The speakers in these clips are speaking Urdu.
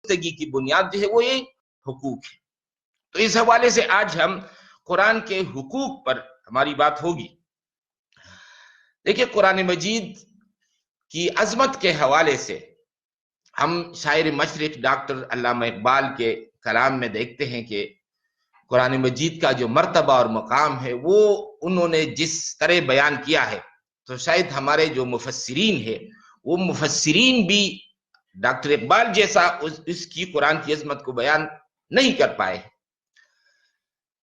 زندگی کی بنیاد جو ہے وہ یہ حقوق ہے۔ تو اس حوالے سے آج ہم قرآن کے حقوق پر ہماری بات ہوگی۔ دیکھیں، قرآن مجید کی عظمت کے حوالے سے ہم شاعر مشرق ڈاکٹر علامہ اقبال کے کلام میں دیکھتے ہیں کہ قرآن مجید کا جو مرتبہ اور مقام ہے وہ انہوں نے جس طرح بیان کیا ہے، تو شاید ہمارے جو مفسرین ہیں وہ مفسرین بھی ڈاکٹر اقبال جیسا اس کی قرآن کی عظمت کو بیان نہیں کر پائے۔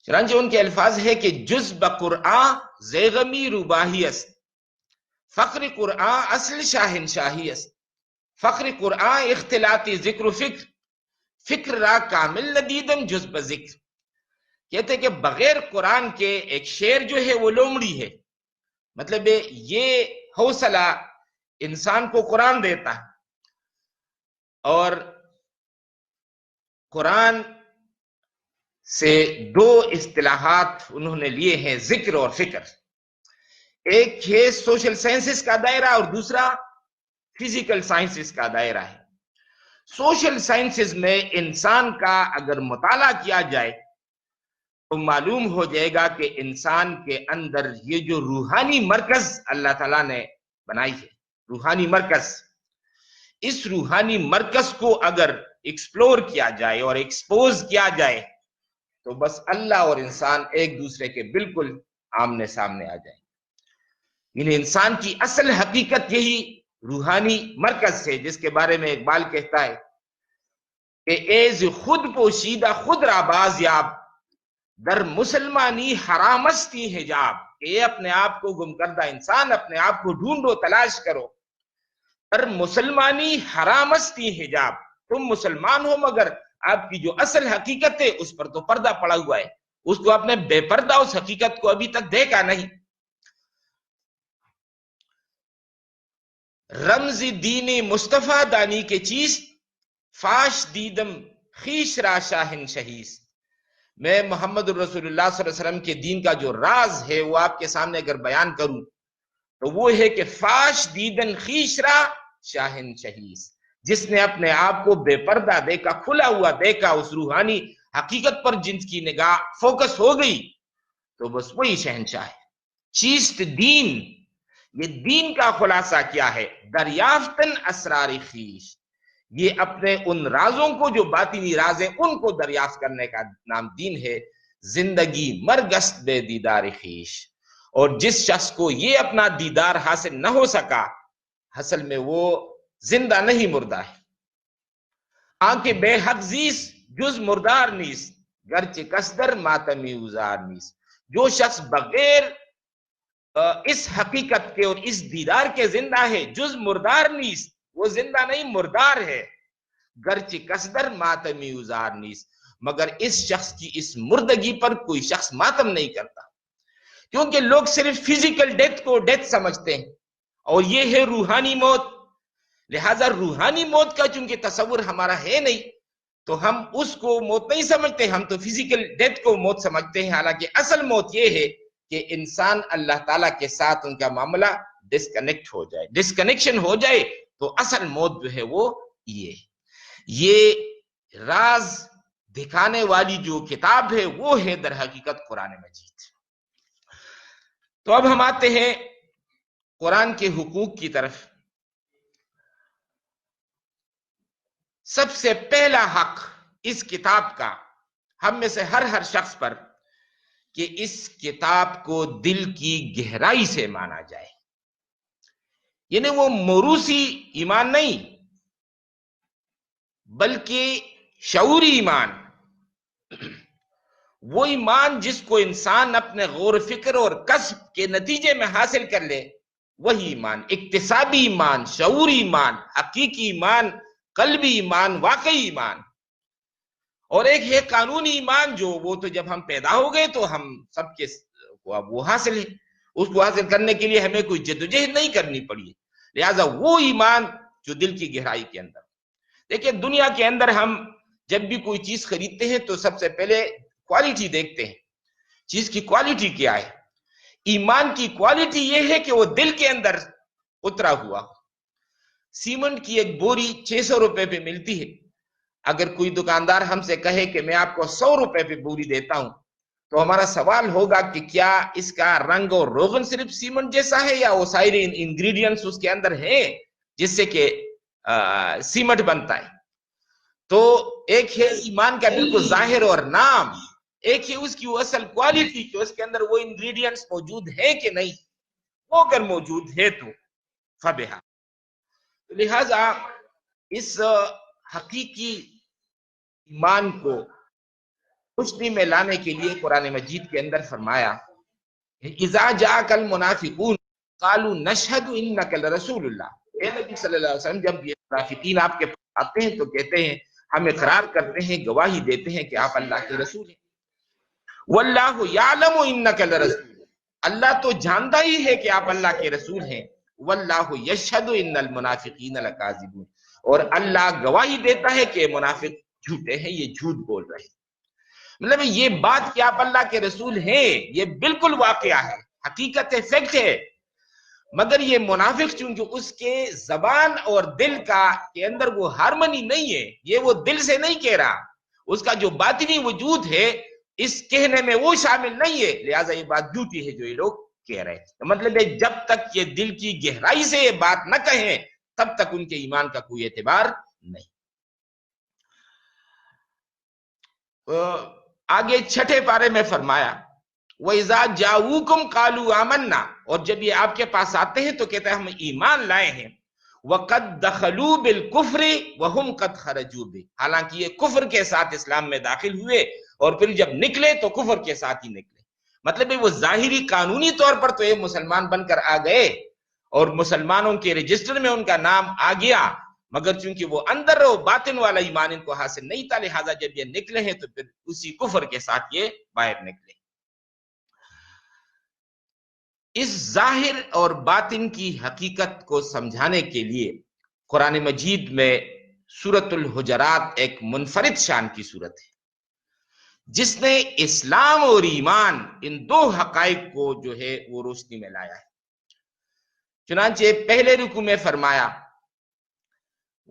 چنانچہ ان کے الفاظ ہے کہ جز بقرآن زیغمی روباہی است، فخر قرآن اصل شاہنشاہی است، فخر قرآن اختلاطی ذکر و فکر، فکر را کامل ندیدم جز بذکر۔ کہتے کہ بغیر قرآن کے ایک شعر جو ہے وہ لومڑی ہے، مطلب یہ حوصلہ انسان کو قرآن دیتا ہے۔ اور قرآن سے دو اصطلاحات انہوں نے لیے ہیں، ذکر اور فکر۔ ایک ہے سوشل سائنسز کا دائرہ اور دوسرا فزیکل سائنسز کا دائرہ ہے۔ سوشل سائنسز میں انسان کا اگر مطالعہ کیا جائے تو معلوم ہو جائے گا کہ انسان کے اندر یہ جو روحانی مرکز اللہ تعالیٰ نے بنائی ہے، روحانی مرکز، اس روحانی مرکز کو اگر ایکسپلور کیا جائے اور ایکسپوز کیا جائے تو بس اللہ اور انسان ایک دوسرے کے بالکل آمنے سامنے آ جائیں۔ یعنی انسان کی اصل حقیقت یہی روحانی مرکز ہے، جس کے بارے میں اقبال کہتا ہے کہ ایز خود پوشیدہ خود را باز یاب، در مسلمانی حرامستی حجاب، کہ یہ اپنے آپ کو گم کردہ انسان اپنے آپ کو ڈھونڈو، تلاش کرو۔ در مسلمانی حرامستی حجاب، تم مسلمان ہو مگر آپ کی جو اصل حقیقت ہے اس پر تو پردہ پڑا ہوا ہے، اس کو آپ نے بے پردہ اس حقیقت کو ابھی تک دیکھا نہیں۔ رمز دین مصطفیٰ دانی کے چیست، فاش دیدم خیش را شاہن شہیست۔ میں محمد الرسول اللہ صلی اللہ علیہ وسلم کے دین کا جو راز ہے وہ آپ کے سامنے اگر بیان کروں تو وہ ہے کہ فاش دیدن خیش را شاہن شہیست، جس نے اپنے آپ کو بے پردہ دیکھا، کھلا ہوا دیکھا، اس روحانی حقیقت پر جن کی نگاہ فوکس ہو گئی تو بس وہی شہنشاہ ہے۔ چیست دین، یہ دین کا خلاصہ کیا ہے؟ دریافتن اسرار خیش، یہ اپنے ان رازوں کو جو باطنی راز ہیں ان کو دریافت کرنے کا نام دین ہے۔ زندگی مرگست بے دیدار خیش، اور جس شخص کو یہ اپنا دیدار حاصل نہ ہو سکا اصل میں وہ زندہ نہیں مردہ ہے۔ آنکھ بے حق زیس جز مردار نیس، گرچہ کسدر ماتمی اوزار نیس۔ جو شخص بغیر اس حقیقت کے اور اس دیدار کے زندہ ہے، جز مردار نیس، وہ زندہ نہیں مردار ہے۔ گرچہ کسدر ماتمی اوزار نیس، مگر اس شخص کی اس مردگی پر کوئی شخص ماتم نہیں کرتا، کیونکہ لوگ صرف فزیکل ڈیتھ کو ڈیتھ سمجھتے ہیں اور یہ ہے روحانی موت۔ لہذا روحانی موت کا چونکہ تصور ہمارا ہے نہیں تو ہم اس کو موت نہیں سمجھتے، ہم تو فزیکل ڈیتھ کو موت سمجھتے ہیں۔ حالانکہ اصل موت یہ ہے کہ انسان اللہ تعالیٰ کے ساتھ ان کا معاملہ ڈسکنیکٹ ہو جائے، ڈسکنیکشن ہو جائے تو اصل موت جو ہے وہ یہ راز دکھانے والی جو کتاب ہے وہ ہے در حقیقت قرآن مجید۔ تو اب ہم آتے ہیں قرآن کے حقوق کی طرف۔ سب سے پہلا حق اس کتاب کا ہم میں سے ہر شخص پر کہ اس کتاب کو دل کی گہرائی سے مانا جائے، یعنی وہ موروثی ایمان نہیں بلکہ شعوری ایمان، وہ ایمان جس کو انسان اپنے غور و فکر اور کسب کے نتیجے میں حاصل کر لے، وہی ایمان، اکتسابی ایمان، شعوری ایمان، حقیقی ایمان، قلبی ایمان، واقعی ایمان۔ اور ایک ہے قانونی ایمان، جو وہ تو جب ہم پیدا ہو گئے تو ہم سب کے وہ حاصل ہے، اس کو حاصل کرنے کے لیے ہمیں کوئی جدوجہد نہیں کرنی پڑی، لہذا وہ ایمان جو دل کی گہرائی کے اندر۔ دیکھیں دنیا کے اندر ہم جب بھی کوئی چیز خریدتے ہیں تو سب سے پہلے کوالٹی دیکھتے ہیں، چیز کی کوالٹی کیا ہے۔ ایمان کی کوالٹی یہ ہے کہ وہ دل کے اندر اترا ہوا۔ سیمنٹ کی ایک بوری 600 روپے پہ ملتی ہے، اگر کوئی دکاندار ہم سے کہے کہ میں آپ کو 100 روپے پہ بوری دیتا ہوں تو ہمارا سوال ہوگا کہ کیا اس کا رنگ اور روغن صرف سیمنٹ جیسا ہے یا وہ سارے انگریڈینٹس اس کے اندر ہیں جس سے کہ سیمنٹ بنتا ہے؟ تو ایک ہے ایمان کا بالکل ظاہر اور نام، ایک ہے اس کی وہ اصل کوالٹی کہ اس کے اندر وہ انگریڈینٹس موجود ہے کہ نہیں، وہ اگر موجود ہے تو فبہا۔ لہذا اس حقیقی ایمان کو روشنی میں لانے کے لیے قرآن مجید کے اندر فرمایا اذا جاءک المنافقون قالوا نشهد انک لرسول اللہ، اے نبی صلی اللہ علیہ وسلم جب یہ منافقین آپ کے پاس آتے ہیں تو کہتے ہیں، ہم اقرار کرتے ہیں، گواہی دیتے ہیں کہ آپ اللہ کے رسول ہیں۔ واللہ یعلم انک لرسول، اللہ تو جانتا ہی ہے کہ آپ اللہ کے رسول ہیں۔ واللہ یشہد ان المنافقین لکاذبون، اور اللہ گواہی دیتا ہے کہ منافق جھوٹے ہیں، یہ جھوٹ بول رہے ہیں۔ مطلب یہ بات کہ آپ اللہ کے رسول ہیں یہ بالکل واقعہ ہے، حقیقت ہے، فیکٹ ہے، مگر یہ منافق چونکہ اس کے زبان اور دل کا کے اندر وہ ہارمنی نہیں ہے، یہ وہ دل سے نہیں کہہ رہا، اس کا جو باطنی وجود ہے اس کہنے میں وہ شامل نہیں ہے، لہٰذا یہ بات جھوٹی ہے جو یہ لوگ کہہ رہے ہیں۔ مطلب ہے جب تک یہ دل کی گہرائی سے یہ بات نہ کہیں تب تک ان کے ایمان کا کوئی اعتبار نہیں۔ آگے 6 پارے میں فرمایا وَإِذَا جَاءُوكُمْ قَالُوا آمَنَّا، اور جب یہ آپ کے پاس آتے ہیں تو کہتے ہیں ہم ایمان لائے ہیں، وَقَدْ دَخَلُوا بِالْكُفْرِ وَهُمْ قَدْ خَرَجُوا بِهِ، حالانکہ یہ کفر کے ساتھ اسلام میں داخل ہوئے اور پھر جب نکلے تو کفر کے ساتھ ہی نکلے۔ مطلب وہ ظاہری قانونی طور پر تو یہ مسلمان بن کر آ گئے اور مسلمانوں کے رجسٹر میں ان کا نام آ گیا، مگر چونکہ وہ اندر و باطن والا ایمان ان کو حاصل نہیں تھا، لہٰذا جب یہ نکلے ہیں تو پھر اسی کفر کے ساتھ یہ باہر نکلے۔ اس ظاہر اور باطن کی حقیقت کو سمجھانے کے لیے قرآن مجید میں سورۃ الحجرات ایک منفرد شان کی سورت ہے جس نے اسلام اور ایمان ان 2 حقائق کو جو ہے وہ روشنی میں لایا ہے۔ چنانچہ پہلے رکوع میں فرمایا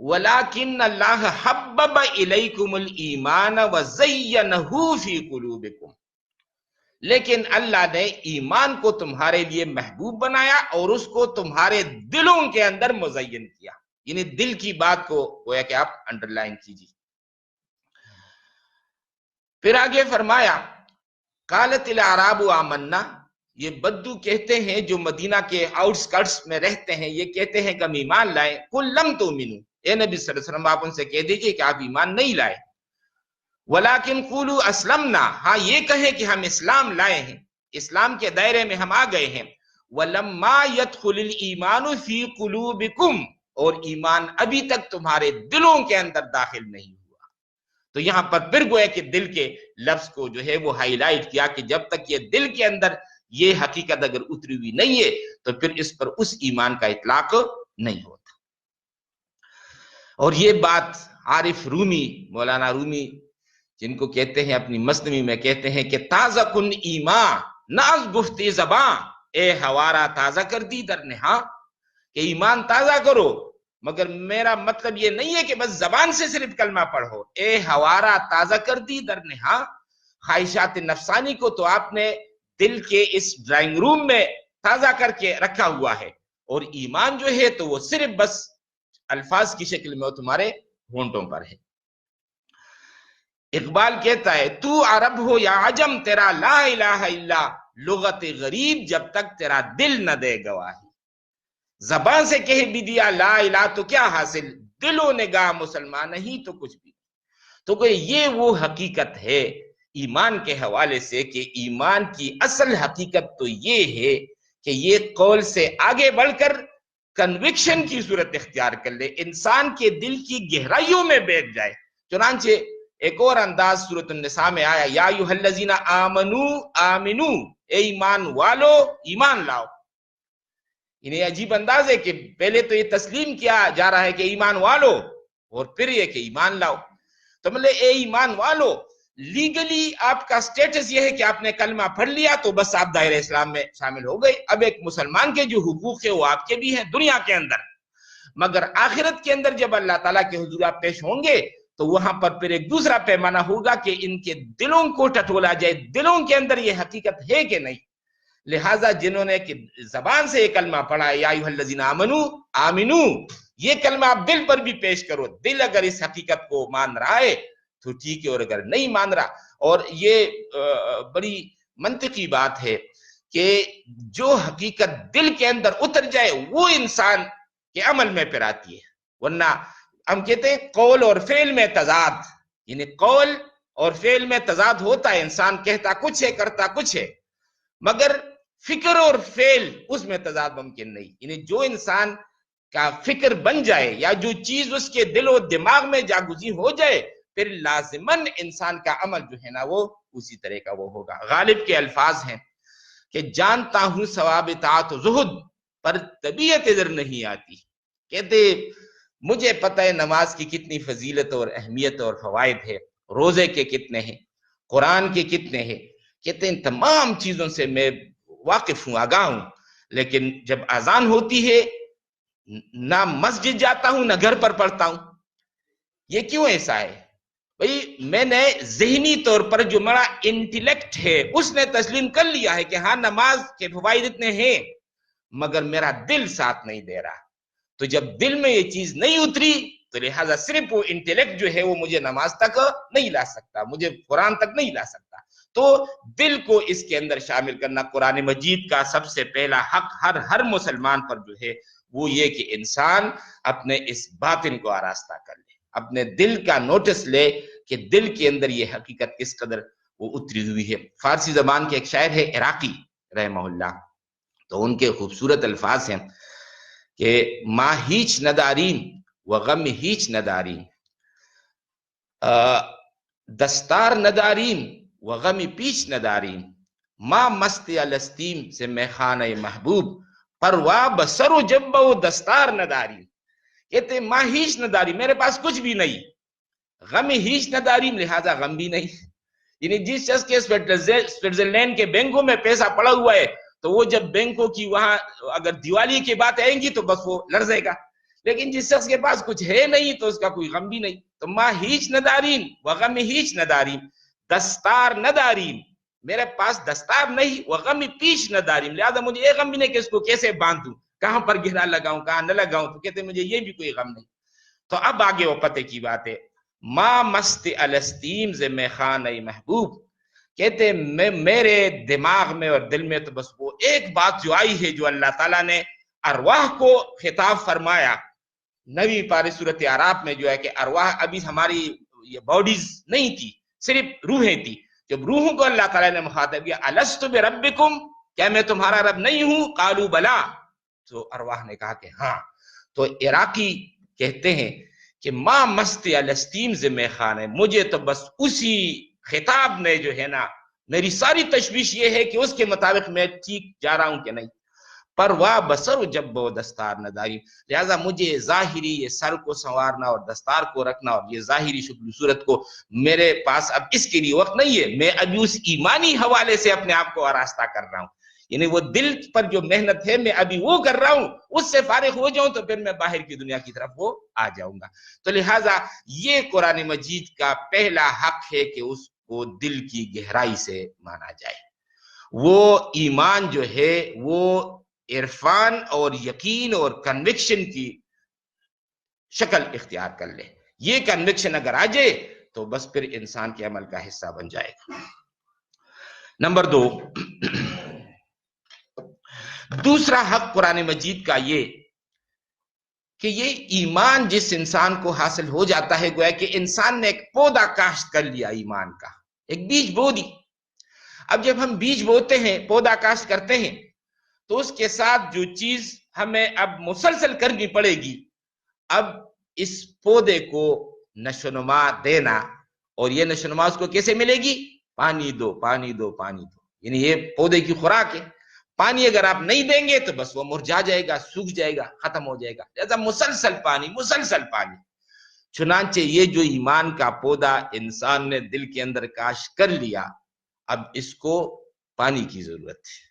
وَلَكِنَّ اللَّهَ حَبَّبَ إِلَيْكُمُ الْإِيمَانَ وَزَيَّنَهُ فِي قُلُوبِكُمْ، لیکن اللہ نے ایمان کو تمہارے لیے محبوب بنایا اور اس کو تمہارے دلوں کے اندر مزین کیا، یعنی دل کی بات کو گویا کہ آپ انڈر لائن کیجیے۔ پھر آگے فرمایا قالت الاعراب آمنا، یہ بدو کہتے ہیں جو مدینہ کے آؤٹ سکرٹس میں رہتے ہیں، یہ کہتے ہیں کہ ہم ایمان لائے، قل لم تؤمنوا، اے نبی صلی اللہ علیہ وسلم آپ ان سے کہہ دیجئے کہ آپ ایمان نہیں لائے، ولیکن قولوا اسلمنا، ہاں یہ کہیں کہ ہم اسلام لائے ہیں، اسلام کے دائرے میں ہم آ گئے ہیں، ولما يدخل الایمان فی قلوبکم، اور ایمان ابھی تک تمہارے دلوں کے اندر داخل نہیں ہوا۔ تو یہاں پر پھر گویا کہ دل کے لفظ کو جو ہے وہ ہائی لائٹ کیا کہ جب تک یہ دل کے اندر یہ حقیقت اگر اتری ہوئی نہیں ہے تو پھر اس پر اس ایمان کا اطلاق نہیں ہوتا۔ اور یہ بات عارف رومی، مولانا رومی جن کو کہتے ہیں اپنی مثنوی میں کہتے ہیں کہ تازہ کن ایمان ناز گفتی زبان، اے ہوارا تازہ کر دی در نہاں، کہ ایمان تازہ کرو، مگر میرا مطلب یہ نہیں ہے کہ بس زبان سے صرف کلمہ پڑھو، اے ہوارا تازہ کر دی در نہاں، خواہشات نفسانی کو تو آپ نے دل کے اس ڈرائنگ روم میں تازہ کر کے رکھا ہوا ہے، اور ایمان جو ہے تو وہ صرف بس الفاظ کی شکل میں تمہارے ہونٹوں پر ہے۔ اقبال کہتا ہے تو عرب ہو یا عجم تیرا لا الہ الا لغت غریب جب تک تیرا دل نہ دے گواہی، زبان سے کہہ بھی دیا لا الہ تو کیا حاصل، دل و نگاہ مسلمان نہیں تو کچھ بھی۔ تو کہ یہ وہ حقیقت ہے ایمان کے حوالے سے کہ ایمان کی اصل حقیقت تو یہ ہے کہ یہ قول سے آگے بڑھ کر کنوکشن کی صورت اختیار کر لے، انسان کے دل کی گہرائیوں میں بیٹھ جائے۔ چنانچہ ایک اور انداز سورۃ النساء میں آیا یا ایھا الذین آمنوا آمنو، اے ایمان والو ایمان لاؤ۔ انہیں عجیب انداز ہے کہ پہلے تو یہ تسلیم کیا جا رہا ہے کہ ایمان والو، اور پھر یہ کہ ایمان لاؤ۔ تو مطلب اے ایمان والو، لیگلی آپ کا سٹیٹس یہ ہے کہ آپ نے کلمہ پڑھ لیا تو بس آپ دائرہ اسلام میں شامل ہو گئے۔ اب ایک مسلمان کے جو حقوق ہے وہ آپ کے بھی ہیں دنیا کے اندر، مگر آخرت کے اندر جب اللہ تعالیٰ کے حضور آپ پیش ہوں گے تو وہاں پر پھر ایک دوسرا پیمانہ ہوگا کہ ان کے دلوں کو ٹٹولا جائے، دلوں کے اندر یہ حقیقت ہے کہ نہیں۔ لہٰذا جنہوں نے کہ زبان سے یہ کلمہ پڑھا ہے یا ایھا الذین آمنو آمنو، یہ کلمہ آپ دل پر بھی پیش کرو، دل اگر اس حقیقت کو مان رہا ہے تو ٹھیک ہے، اور اگر نہیں مان رہا، اور یہ بڑی منطقی بات ہے کہ جو حقیقت دل کے اندر اتر جائے وہ انسان کے عمل میں پھر آتی ہے، ورنہ ہم کہتے ہیں قول اور فعل میں تضاد، یعنی قول اور فعل میں تضاد ہوتا ہے، انسان کہتا کچھ ہے کرتا کچھ ہے، مگر فکر اور فعل اس میں تضاد ممکن نہیں، یعنی جو انسان کا فکر بن جائے یا جو چیز اس کے دل و دماغ میں جاگزی ہو جائے پھر لازماً انسان کا عمل جو ہے نا وہ اسی طرح کا وہ ہوگا۔ غالب کے الفاظ ہیں کہ جانتا ہوں ثواب اطاعت و زہد پر طبیعت ادھر نہیں آتی، کہتے مجھے پتہ ہے نماز کی کتنی فضیلت اور اہمیت اور فوائد ہے، روزے کے کتنے ہیں، قرآن کے کتنے ہیں، کہتے ہیں تمام چیزوں سے میں واقف ہوں، آگاہ ہوں، لیکن جب اذان ہوتی ہے نہ مسجد جاتا ہوں نہ گھر پر پڑھتا ہوں۔ یہ کیوں ایسا ہے؟ بھئی میں نے ذہنی طور پر جو میرا انٹیلیکٹ ہے اس نے تسلیم کر لیا ہے کہ ہاں نماز کے فوائد اتنے ہیں، مگر میرا دل ساتھ نہیں دے رہا، تو جب دل میں یہ چیز نہیں اتری تو لہٰذا صرف وہ انٹیلیکٹ جو ہے وہ مجھے نماز تک نہیں لا سکتا، مجھے قرآن تک نہیں لا سکتا۔ تو دل کو اس کے اندر شامل کرنا قرآن مجید کا سب سے پہلا حق ہر مسلمان پر جو ہے وہ یہ کہ انسان اپنے اس باطن کو آراستہ کر لے، اپنے دل کا نوٹس لے کہ دل کے اندر یہ حقیقت کس قدر وہ اتری ہوئی ہے۔ فارسی زبان کے ایک شاعر ہے عراقی رحمہ اللہ، تو ان کے خوبصورت الفاظ ہیں کہ ما ہیچ نداریم و غم ہیچ نداریم، دستار نداریم و غم پیچ نداریم، ما مست الستیم سے میں خانہ محبوب، پروا بسر و جب و دستار نداریم، کہتے ہیں ما ہیچ نداریم، میرے پاس کچھ بھی نہیں، غم ہیچ نداریم، لہذا غم بھی نہیں، یعنی جس شخص کے سوئٹزرلینڈ کے بینکوں میں پیسہ پڑا ہوا ہے تو وہ جب بینکوں کی وہاں اگر دیوالی کی بات آئیں گی تو بس وہ لرزے گا، لیکن جس شخص کے پاس کچھ ہے نہیں تو اس کا کوئی غم بھی نہیں۔ تو ما ہیچ ندارین و غم ہیچ ندارین، دستار ندارین، میرے پاس دستار نہیں، و غم پیچ ندارین، لہذا مجھے یہ غم بھی نہیں کہ اس کو کیسے باندھوں، کہاں پر گھرا لگاؤں کہاں نہ لگاؤں، تو کہتے ہیں مجھے یہ بھی کوئی غم نہیں۔ تو اب آگے وہ پتے کی بات ہے، ما مست الستیم ز میں خانہ محبوب، کہتے میرے دماغ میں اور دل میں تو بس وہ ایک بات جو آئی ہے جو اللہ تعالیٰ نے ارواح کو خطاب فرمایا، نویں پارے سورۃ اعراف میں جو ہے کہ ارواح ابھی ہماری یہ باڈیز نہیں تھی، صرف روحیں تھی، جب روحوں کو اللہ تعالیٰ نے مخاطب کیا الست بربکم، کیا میں تمہارا رب نہیں ہوں، قالوا بلا، تو ارواح نے کہا کہ ہاں۔ تو عراقی کہتے ہیں کہ ما مست الستیم ز میں خانہ، مجھے تو بس اسی خطاب نے جو ہے نا، میری ساری تشویش یہ ہے کہ اس کے مطابق میں ٹھیک جا رہا ہوں کہ نہیں، پروا بسر جب و دستار نداری، لہذا مجھے ظاہری یہ سر کو سنوارنا اور دستار کو رکھنا اور یہ ظاہری شکل صورت کو میرے پاس اب اس کے لیے وقت نہیں ہے، میں ابھی اس ایمانی حوالے سے اپنے آپ کو آراستہ کر رہا ہوں، یعنی وہ دل پر جو محنت ہے میں ابھی وہ کر رہا ہوں، اس سے فارغ ہو جاؤں تو پھر میں باہر کی دنیا کی طرف وہ آ جاؤں گا۔ تو لہٰذا یہ قرآن مجید کا پہلا حق ہے کہ اس کو دل کی گہرائی سے مانا جائے، وہ ایمان جو ہے وہ عرفان اور یقین اور کنوکشن کی شکل اختیار کر لے، یہ کنوکشن اگر آ جائے تو بس پھر انسان کے عمل کا حصہ بن جائے گا۔ نمبر 2، دوسرا حق قرآن مجید کا یہ کہ یہ ایمان جس انسان کو حاصل ہو جاتا ہے، گویا کہ انسان نے ایک پودا کاشت کر لیا ایمان کا، ایک بیج بو دی۔ اب جب ہم بیج بوتے ہیں، پودا کاشت کرتے ہیں، تو اس کے ساتھ جو چیز ہمیں اب مسلسل کرنی پڑے گی، اب اس پودے کو نشوونما دینا، اور یہ نشوونما اس کو کیسے ملے گی؟ پانی دو پانی دو پانی دو، یعنی یہ پودے کی خوراک ہے، پانی اگر آپ نہیں دیں گے تو بس وہ مرجھا جائے گا، سوکھ جائے گا، ختم ہو جائے گا، لہذا مسلسل پانی مسلسل پانی۔ چنانچہ یہ جو ایمان کا پودا انسان نے دل کے اندر کاشت کر لیا، اب اس کو پانی کی ضرورت ہے،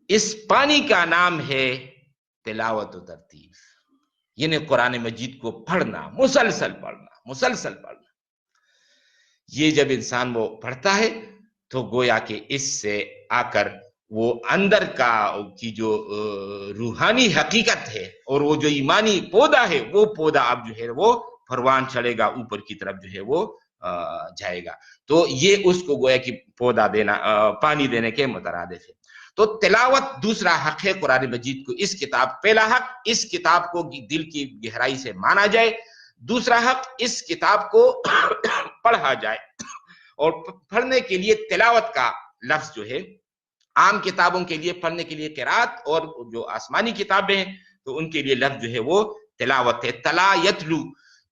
اس پانی کا نام ہے تلاوت و ترتیل، یعنی قرآن مجید کو پڑھنا، مسلسل پڑھنا، مسلسل پڑھنا. یہ جب انسان وہ پڑھتا ہے تو گویا کہ اس سے آ کر وہ اندر کی جو روحانی حقیقت ہے اور وہ جو ایمانی پودا ہے وہ پودا اب جو ہے وہ پروان چڑھے گا، اوپر کی طرف جو ہے وہ جائے گا. تو یہ اس کو گویا کہ پودا دینا، پانی دینے کے مترادف ہے. تو تلاوت دوسرا حق ہے قرآن مجید کو. اس کتاب پہلا حق اس کتاب کو دل کی گہرائی سے مانا جائے. دوسرا حق اس کتاب کو پڑھا جائے. اور پڑھنے کے لیے تلاوت کا لفظ جو ہے، عام کتابوں کے لیے پڑھنے کے لیے قرات، اور جو آسمانی کتابیں ہیں تو ان کے لیے لفظ جو ہے وہ تلاوت ہے. تلا یتلو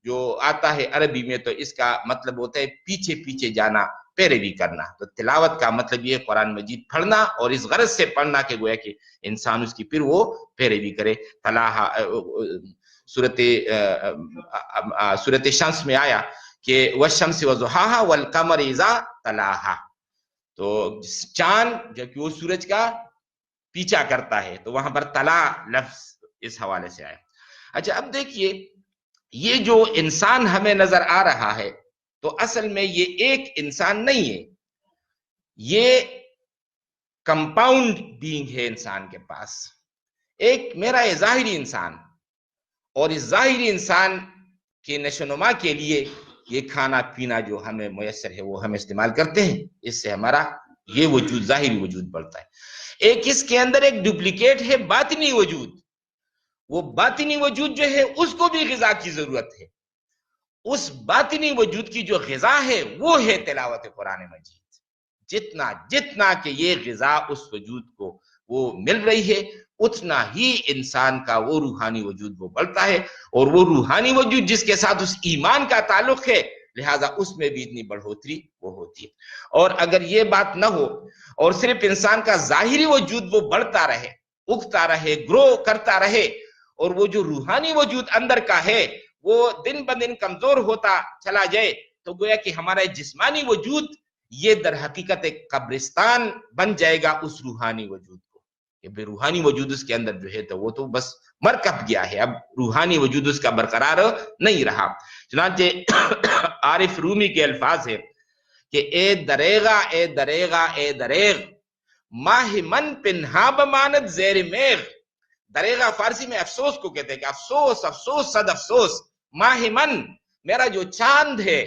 جو آتا ہے عربی میں تو اس کا مطلب ہوتا ہے پیچھے پیچھے جانا، پیروی کرنا. تو تلاوت کا مطلب یہ قرآن مجید پڑھنا، اور اس غرض سے پڑھنا کہ گویا کہ انسان اس کی پھر وہ پیروی کرے. سورۃ شمس میں آیا کہ والشمس وضحاها والقمر اذا تلاها، تو چاند جب کہ وہ سورج کا پیچھا کرتا ہے تو وہاں پر تلا لفظ اس حوالے سے آیا. اچھا اب دیکھیے، یہ جو انسان ہمیں نظر آ رہا ہے تو اصل میں یہ ایک انسان نہیں ہے، یہ کمپاؤنڈ بینگ ہے. انسان کے پاس ایک میرا یہ ظاہری انسان، اور اس ظاہری انسان کے نشوونما کے لیے یہ کھانا پینا جو ہمیں میسر ہے وہ ہم استعمال کرتے ہیں. اس سے ہمارا یہ وجود، ظاہری وجود بڑھتا ہے. ایک اس کے اندر ایک ڈپلیکیٹ ہے باطنی وجود. وہ باطنی وجود جو ہے اس کو بھی غذا کی ضرورت ہے. اس باطنی وجود کی جو غذا ہے وہ ہے تلاوت قرآن مجید. جتنا کہ یہ غذا اس وجود کو وہ مل رہی ہے، اتنا ہی انسان کا وہ روحانی وجود وہ بڑھتا ہے. اور وہ روحانی وجود جس کے ساتھ اس ایمان کا تعلق ہے، لہذا اس میں بھی اتنی بڑھوتری وہ ہوتی ہے. اور اگر یہ بات نہ ہو اور صرف انسان کا ظاہری وجود وہ بڑھتا رہے، اگتا رہے، گرو کرتا رہے، اور وہ جو روحانی وجود اندر کا ہے وہ دن بدن کمزور ہوتا چلا جائے، تو گویا کہ ہمارا جسمانی وجود یہ در حقیقت ایک قبرستان بن جائے گا اس روحانی وجود کو. کہ بے روحانی وجود اس کے اندر جو ہے تو وہ تو بس مر کپ گیا ہے، اب روحانی وجود اس کا برقرار نہیں رہا. چنانچہ عارف رومی کے الفاظ ہے کہ اے دریغا اے دریغا اے دریغ، ماہ من پنہا بماند زیر میغ. دریغا فارسی میں افسوس کو کہتے ہیں کہ افسوس افسوس صد افسوس. ماہ من میرا جو چاند ہے،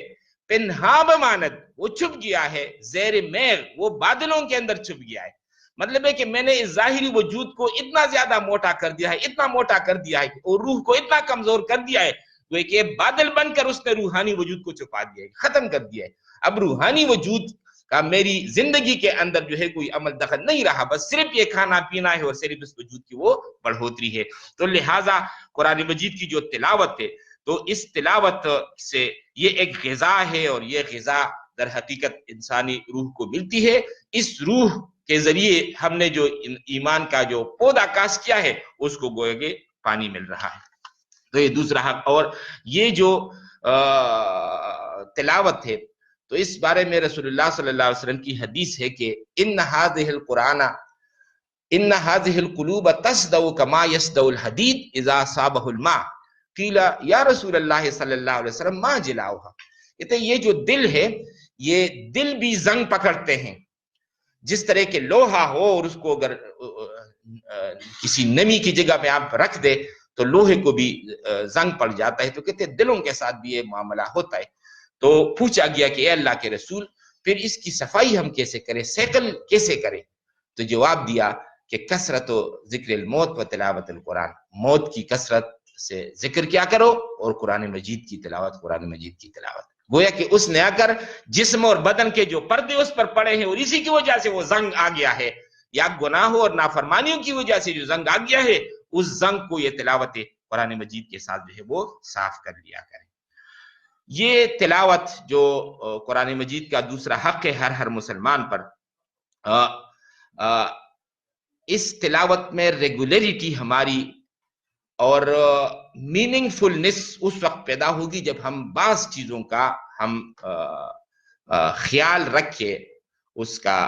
پنہا بماند وہ چھپ گیا ہے، زیر میغ وہ بادلوں کے اندر چھپ گیا ہے. مطلب ہے کہ میں نے اس ظاہری وجود کو اتنا زیادہ موٹا کر دیا ہے، اتنا موٹا کر دیا ہے، اور روح کو اتنا کمزور کر دیا ہے کہ بادل بن کر اس نے روحانی وجود کو چھپا دیا ہے، ختم کر دیا ہے. اب روحانی وجود کا میری زندگی کے اندر جو ہے کوئی عمل دخل نہیں رہا، بس صرف یہ کھانا پینا ہے اور صرف اس وجود کی وہ بڑھوتری ہے. تو لہٰذا قرآن مجید کی جو تلاوت ہے تو اس تلاوت سے یہ ایک غذا ہے، اور یہ غذا در حقیقت انسانی روح کو ملتی ہے. اس روح کے ذریعے ہم نے جو ایمان کا جو پودا کاشت کیا ہے اس کو گویا کہ پانی مل رہا ہے. تو یہ دوسرا حق. اور یہ جو تلاوت ہے تو اس بارے میں رسول اللہ صلی اللہ علیہ وسلم کی حدیث ہے کہ ان هذه القلوب تصدع كما يصدع الحديد اذا صابه الماء. قیل یا رسول اللہ صلی اللہ علیہ وسلم ما جلاؤها. کہتے ہیں یہ جو دل ہے، یہ دل بھی زنگ پکڑتے ہیں. جس طرح کے لوہا ہو اور اس کو اگر کسی نمی کی جگہ میں آپ رکھ دے تو لوہے کو بھی زنگ پڑ جاتا ہے. تو کہتے ہیں دلوں کے ساتھ بھی یہ معاملہ ہوتا ہے. تو پوچھا گیا کہ اے اللہ کے رسول، پھر اس کی صفائی ہم کیسے کریں، سیکل کیسے کریں؟ تو جواب دیا کہ کثرت و ذکر الموت و تلاوت القرآن. موت کی کثرت سے ذکر کیا کرو اور قرآن مجید کی تلاوت، قرآن مجید کی تلاوت. گویا کہ اس نے آ کر جسم اور بدن کے جو پردے اس پر پڑے ہیں اور اسی کی وجہ سے وہ زنگ آ گیا ہے، یا گناہوں اور نافرمانیوں کی وجہ سے جو زنگ آ گیا ہے، اس زنگ کو یہ تلاوت قرآن مجید کے ساتھ جو ہے وہ صاف کر لیا کریں. یہ تلاوت جو قرآن مجید کا دوسرا حق ہے ہر مسلمان پر. اس تلاوت میں ریگولیرٹی ہماری اور میننگ فلنس اس وقت پیدا ہوگی جب ہم بعض چیزوں کا ہم خیال رکھے. اس کا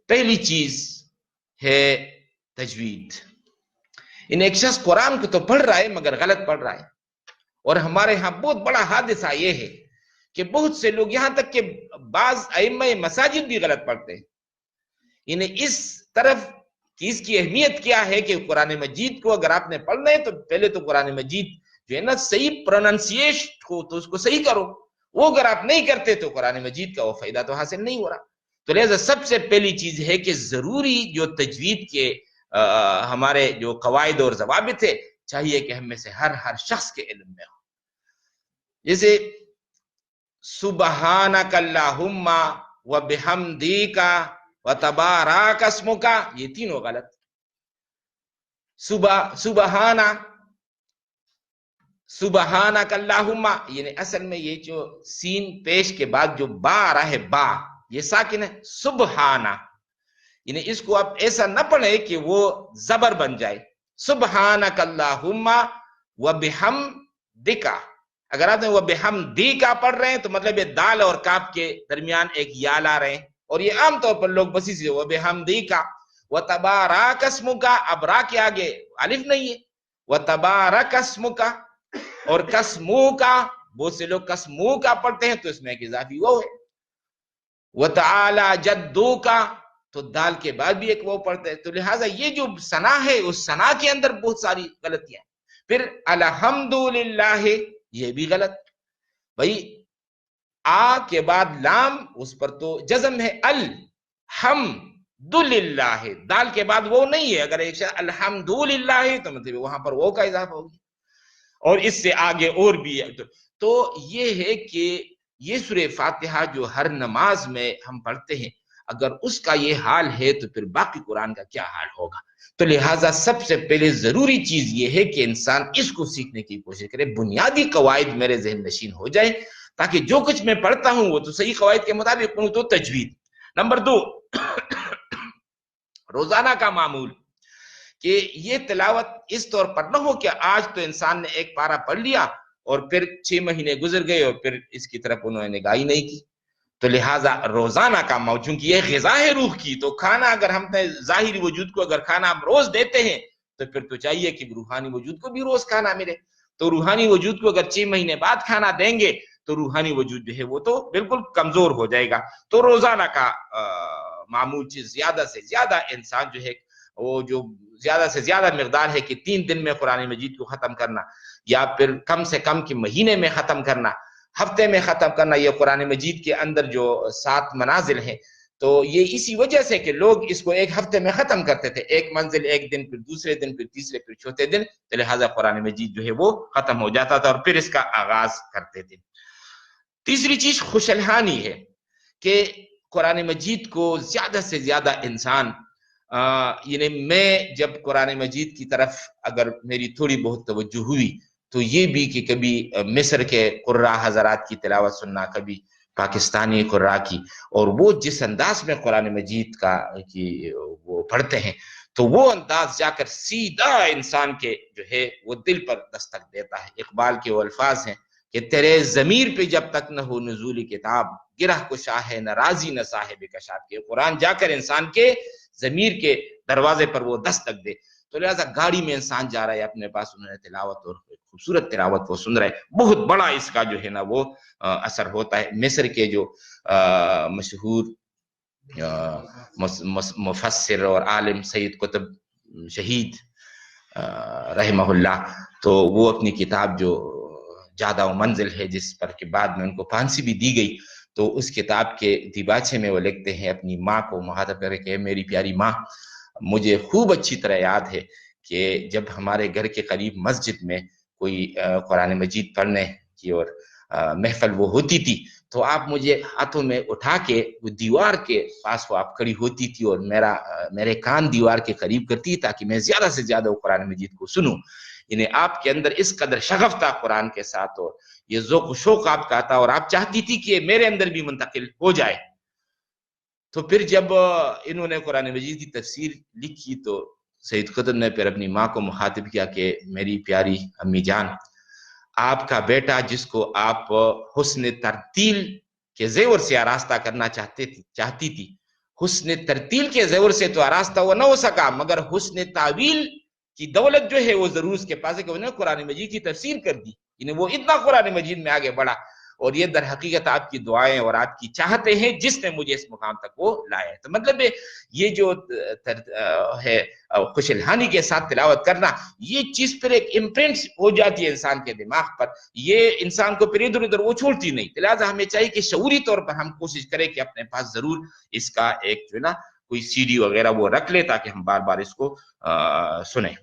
پہلی چیز ہے تجوید. ایک شخص قرآن کو تو پڑھ رہا ہے مگر غلط پڑھ رہا ہے. اور ہمارے ہاں بہت بڑا حادثہ یہ ہے کہ بہت سے لوگ یہاں تک کہ بعض ائمہ مساجد بھی غلط پڑھتے ہیں. انہیں اس طرف کہ اس کی اہمیت کیا ہے کہ قرآن مجید کو اگر آپ نے پڑھنا ہے تو پہلے تو قرآن مجید جو ہے نا صحیح پروننسیشن ہو تو اس کو صحیح کرو. وہ اگر آپ نہیں کرتے تو قرآن مجید کا وہ فائدہ تو حاصل نہیں ہو رہا. تو لہذا سب سے پہلی چیز ہے کہ ضروری جو تجوید کے ہمارے جو قواعد اور ضوابط ہے چاہیے کہ ہم میں سے ہر شخص کے علم میں ہو. جیسے سبحانک اللہم و بحمدیک و تبارک اسمک، یہ تینوں غلط. سبحانک اللہم، یعنی اصل میں یہ جو سین پیش کے بعد جو با آ رہا ہے با، یہ ساکن ہے. سبحانہ، یعنی اس کو آپ ایسا نہ پڑھیں کہ وہ زبر بن جائے. سبحانک اللہم و بحمدک، اگر آپ نے وہ بحمدیک پڑھ رہے ہیں تو مطلب یہ دال اور کاف کے درمیان ایک یا لا رہے ہیں، اور یہ عام طور پر لوگ بس اسی وہ بحمدیک. وتبارک اسمک، اب را کے آگے الف نہیں ہے. وتبارک اسمک اور کسمو کا، بہت سے لوگ کسمو کا پڑھتے ہیں تو اس میں ایک اضافی وہ ہے. وتعالی جدو کا، تو دال کے بعد بھی ایک وہ پڑھتے ہیں. تو لہٰذا یہ جو ثنا ہے اس ثنا کے اندر بہت ساری غلطیاں ہیں. پھر الحمدللہ، یہ بھی غلط. بھائی آ کے بعد لام، اس پر تو جزم ہے. الحمدللہ، دال کے بعد وہ نہیں ہے. اگر ایک شخص الحمدللہ ہے تو مطلب وہاں پر وہ کا اضافہ ہوگی، اور اس سے آگے اور بھی ہے. تو یہ ہے کہ یہ سورہ فاتحہ جو ہر نماز میں ہم پڑھتے ہیں، اگر اس کا یہ حال ہے تو پھر باقی قرآن کا کیا حال ہوگا. تو لہٰذا سب سے پہلے ضروری چیز یہ ہے کہ انسان اس کو سیکھنے کی کوشش کرے، بنیادی قواعد میرے ذہن نشین ہو جائے، تاکہ جو کچھ میں پڑھتا ہوں وہ تو صحیح قواعد کے مطابق پڑھوں. تو تجوید. نمبر 2، روزانہ کا معمول، کہ یہ تلاوت اس طور پر نہ ہو کہ آج تو انسان نے ایک پارہ پڑھ لیا اور پھر 6 مہینے گزر گئے اور پھر اس کی طرف انہوں نے نگاہ نہیں کی. تو لہٰذا روزانہ کا معمول، چونکہ یہ غذا ہے روح کی، تو کھانا اگر ہم نے ظاہری وجود کو اگر کھانا ہم روز دیتے ہیں تو پھر تو چاہیے کہ روحانی وجود کو بھی روز کھانا ملے. تو روحانی وجود کو اگر 6 مہینے بعد کھانا دیں گے تو روحانی وجود جو ہے وہ تو بالکل کمزور ہو جائے گا. تو روزانہ کا معمول چیز زیادہ سے زیادہ انسان جو ہے وہ جو زیادہ سے زیادہ مقدار ہے کہ 3 دن میں قرآن مجید کو ختم کرنا، یا پھر کم سے کم کہ مہینے میں ختم کرنا، ہفتے میں ختم کرنا. یہ قرآن مجید کے اندر جو 7 منازل ہیں، تو یہ اسی وجہ سے کہ لوگ اس کو ایک ہفتے میں ختم کرتے تھے، ایک منزل ایک دن، پھر دوسرے دن، پھر تیسرے، پھر چوتھے دن. تو لہٰذا قرآن مجید جو ہے وہ ختم ہو جاتا تھا اور پھر اس کا آغاز کرتے تھے. تیسری چیز خوش الحانی ہے کہ قرآن مجید کو زیادہ سے زیادہ انسان یعنی میں جب قرآن مجید کی طرف اگر میری تھوڑی بہت توجہ ہوئی تو یہ بھی کہ کبھی مصر کے قراء حضرات کی تلاوت سننا، کبھی پاکستانی قراء کی، اور وہ جس انداز میں قرآن مجید کا وہ پڑھتے ہیں تو وہ انداز جا کر سیدھا انسان کے جو ہے وہ دل پر دستک دیتا ہے. اقبال کے وہ الفاظ ہیں کہ تیرے ضمیر پہ جب تک نہ ہو نزول کتاب، گرہ کو شاہ ہے نہ راضی نہ صاحب کشاف کے. قرآن جا کر انسان کے ضمیر کے دروازے پر وہ دستک دے. تو لہٰذا گاڑی میں انسان جا رہا ہے، اپنے پاس انہوں نے تلاوت اور خوبصورت تلاوت وہ سن رہے، بہت بڑا اس کا جو ہے نا وہ اثر ہوتا ہے. مصر کے جو مشہور مفسر اور عالم سید قطب شہید رحمہ اللہ، تو وہ اپنی کتاب جو جادہ و منزل ہے، جس پر کے بعد میں ان کو پھانسی بھی دی گئی، تو اس کتاب کے دیباچے میں وہ لکھتے ہیں اپنی ماں کو مخاطب کر کے، میری پیاری ماں، مجھے خوب اچھی طرح یاد ہے کہ جب ہمارے گھر کے قریب مسجد میں کوئی قرآن مجید پڑھنے کی اور محفل وہ ہوتی تھی تو آپ مجھے ہاتھوں میں اٹھا کے وہ دیوار کے پاس وہ آپ کھڑی ہوتی تھی اور میرے کان دیوار کے قریب کرتی تاکہ میں زیادہ سے زیادہ وہ قرآن مجید کو سنوں. یعنی آپ کے اندر اس قدر شغف تھا قرآن کے ساتھ اور یہ ذوق و شوق آپ کا تھا اور آپ چاہتی تھی کہ میرے اندر بھی منتقل ہو جائے. تو پھر جب انہوں نے قرآن مجید کی تفسیر لکھی تو سید قطب نے پھر اپنی ماں کو مخاطب کیا کہ میری پیاری امی جان، آپ کا بیٹا جس کو آپ حسن ترتیل کے زیور سے آراستہ کرنا چاہتی تھی، حسن ترتیل کے زیور سے تو آراستہ وہ نہ ہو سکا، مگر حسن تعویل کی دولت جو ہے وہ ضرور اس کے پاس ہے کہ انہوں نے قرآن مجید کی تفسیر کر دی. یعنی وہ اتنا قرآن مجید میں آگے بڑھا، اور یہ در حقیقت آپ کی دعائیں اور آپ کی چاہتے ہیں جس نے مجھے اس مقام تک وہ لایا ہے۔ تو مطلب یہ جو ہے خوش الحانی کے ساتھ تلاوت کرنا، یہ چیز پھر ایک امپرنٹ ہو جاتی ہے انسان کے دماغ پر، یہ انسان کو پھر ادھر ادھر وہ چھوڑتی نہیں۔ لہٰذا ہمیں چاہیے کہ شعوری طور پر ہم کوشش کریں کہ اپنے پاس ضرور اس کا ایک جو ہے نا کوئی سی ڈی وغیرہ وہ رکھ لے تاکہ ہم بار بار اس کو سنیں۔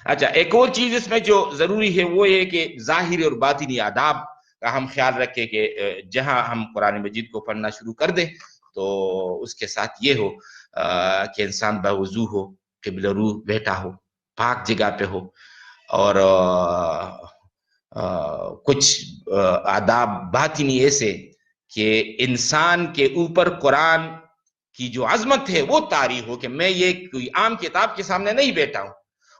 اچھا، ایک اور چیز اس میں جو ضروری ہے وہ یہ کہ ظاہری اور باطنی آداب کا ہم خیال رکھیں کہ جہاں ہم قرآن مجید کو پڑھنا شروع کر دیں تو اس کے ساتھ یہ ہو کہ انسان باوضو ہو، قبلہ رو بیٹھا ہو، پاک جگہ پہ ہو، اور کچھ آداب باطنی ایسے کہ انسان کے اوپر قرآن کی جو عظمت ہے وہ طاری ہو کہ میں یہ کوئی عام کتاب کے سامنے نہیں بیٹھا ہوں،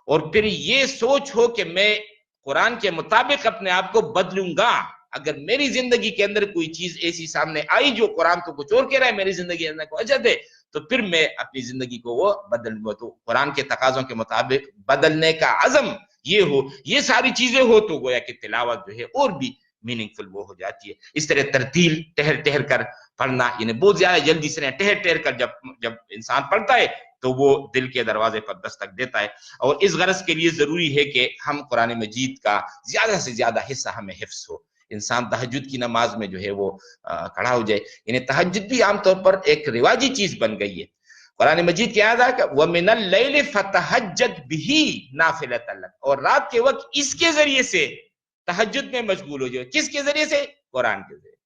اور پھر یہ سوچ ہو کہ میں قرآن کے مطابق اپنے آپ کو بدلوں گا۔ اگر میری زندگی کے اندر کوئی چیز ایسی سامنے آئی جو قرآن تو کچھ اور کہہ رہا ہے، میری زندگی کے اندر کوئی اجد ہے، تو پھر میں اپنی زندگی کو وہ بدلوں گا۔ تو قرآن کے تقاضوں کے مطابق بدلنے کا عزم یہ ہو، یہ ساری چیزیں ہو تو گویا کہ تلاوت جو ہے اور بھی میننگ فل وہ ہو جاتی ہے۔ اس طرح ترتیل ٹہر ٹہر کر پڑھنا، یعنی بہت زیادہ جلدی سے نہیں، ٹہر ٹہر کر جب انسان پڑھتا ہے تو وہ دل کے دروازے پر دستک دیتا ہے۔ اور اس غرض کے لیے ضروری ہے کہ ہم قرآن مجید کا زیادہ سے زیادہ حصہ ہمیں حفظ ہو۔ انسان تہجد کی نماز میں جو ہے وہ کھڑا ہو جائے، یعنی تہجد بھی عام طور پر ایک رواجی چیز بن گئی ہے۔ قرآن مجید کیا ہے کہ وَمِنَ اللَّيْلِ فَتَهَجَّدْ بِهِ نَافِلَةً لَكَ، اور رات کے وقت اس کے ذریعے سے تہجد میں مشغول ہو جائے۔ کس کے ذریعے سے؟ قرآن کے ذریعے۔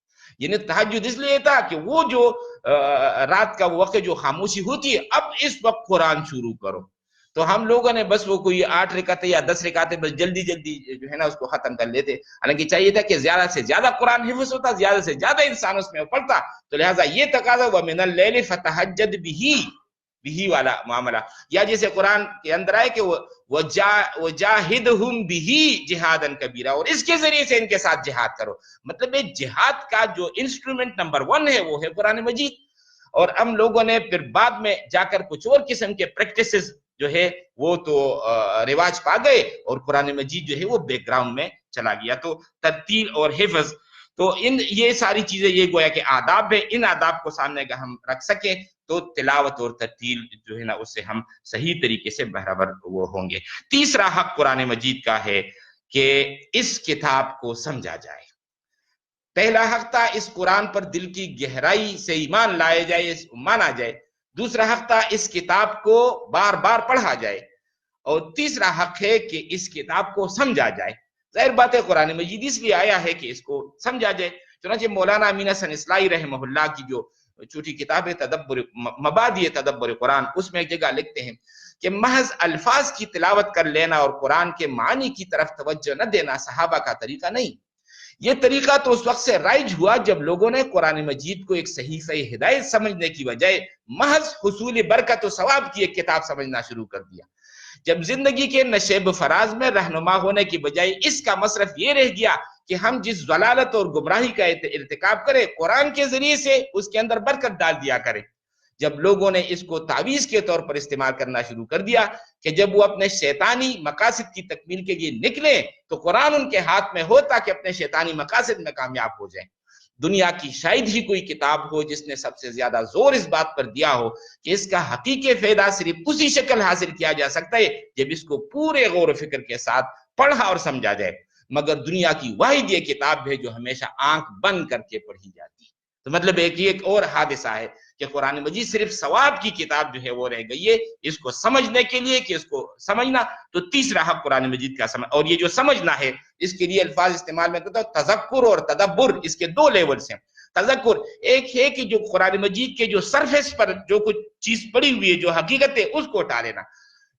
یعنی تہجد اس لیے تھا کہ وہ جو رات کا وقت جو خاموشی ہوتی ہے، اب اس وقت قرآن شروع کرو۔ تو ہم لوگوں نے بس وہ کوئی 8 رکعتیں یا 10 رکعتیں بس جلدی جلدی جو ہے نا اس کو ختم کر لیتے، حالانکہ چاہیے تھا کہ زیادہ سے زیادہ قرآن حفظ ہوتا، زیادہ سے زیادہ انسان اس میں پڑھتا۔ تو لہٰذا یہ تقاضا وَمِنَ اللَّيْلِ فَتَهَجَّدْ بِهِ والا معاملہ، یا جیسے قرآن کے اندر آئے کہ وَجَاهِدْهُمْ بِهِ جِهَادًا كَبِيرًا، اور اس کے ذریعے سے ان کے ساتھ جہاد کرو۔ مطلب جہاد کا جو انسٹرومنٹ نمبر 1 ہے وہ ہے قرآن مجید۔ اور ہم لوگوں نے پھر بعد میں جا کر کچھ اور قسم کے پریکٹسز جو ہے وہ تو رواج پا گئے، اور قرآن مجید جو ہے وہ بیک گراؤنڈ میں چلا گیا۔ تو ترتیل اور حفظ، تو یہ ساری چیزیں یہ گویا کہ آداب ہے، ان آداب کو سامنے اگر ہم رکھ سکیں تو تلاوت اور ترتیل جو ہے نا اس سے ہم صحیح طریقے سے برابر وہ ہوں گے۔ تیسرا حق قرآن مجید کا ہے کہ اس کتاب کو سمجھا جائے۔ پہلا حق تھا اس قرآن پر دل کی گہرائی سے ایمان لائے جائے، مانا جائے۔ دوسرا حق تھا اس کتاب کو بار بار پڑھا جائے، اور تیسرا حق ہے کہ اس کتاب کو سمجھا جائے۔ ظاہر بات ہے قرآن مجید اس لیے آیا ہے کہ اس کو سمجھا جائے۔ چنانچہ مولانا امین حسن اصلاحی رحمہ اللہ کی جو چھوٹی کتاب ہے تدبر مبادئ تدبر قرآن، اس میں ایک جگہ لکھتے ہیں کہ محض الفاظ کی تلاوت کر لینا اور قرآن کے معنی کی طرف توجہ نہ دینا صحابہ کا طریقہ نہیں۔ یہ طریقہ تو اس وقت سے رائج ہوا جب لوگوں نے قرآن مجید کو ایک صحیفہ ہدایت سمجھنے کی بجائے محض حصول برکت و ثواب کی ایک کتاب سمجھنا شروع کر دیا۔ جب زندگی کے نشیب فراز میں رہنما ہونے کی بجائے اس کا مصرف یہ رہ گیا کہ ہم جس ضلالت اور گمراہی کا ارتکاب کریں قرآن کے ذریعے سے اس کے اندر برکت ڈال دیا کریں، جب لوگوں نے اس کو تعویذ کے طور پر استعمال کرنا شروع کر دیا کہ جب وہ اپنے شیطانی مقاصد کی تکمیل کے لیے نکلیں تو قرآن ان کے ہاتھ میں ہو تاکہ اپنے شیطانی مقاصد میں کامیاب ہو جائیں۔ دنیا کی شاید ہی کوئی کتاب ہو جس نے سب سے زیادہ زور اس بات پر دیا ہو کہ اس کا حقیقی فائدہ صرف اسی شکل حاصل کیا جا سکتا ہے جب اس کو پورے غور و فکر کے ساتھ پڑھا اور سمجھا جائے، مگر دنیا کی واحد یہ کتاب ہے جو ہمیشہ آنکھ بند کر کے پڑھی جاتی ہے۔ تو مطلب ایک اور حادثہ ہے کہ قرآن مجید صرف ثواب کی کتاب جو ہے وہ رہ گئی ہے، اس کو سمجھنے کے لیے کہ اس کو سمجھنا۔ تو تیسرا حق قرآن مجید کا سمجھ، اور یہ جو سمجھنا ہے اس کے لیے الفاظ استعمال میں کرتا ہوں تذکر اور تدبر، اس کے 2 لیولز ہیں۔ تذکر ایک ہے کہ جو قرآن مجید کے جو سرفیس پر جو کچھ چیز پڑی ہوئی ہے جو حقیقت ہے اس کو اٹھا لینا۔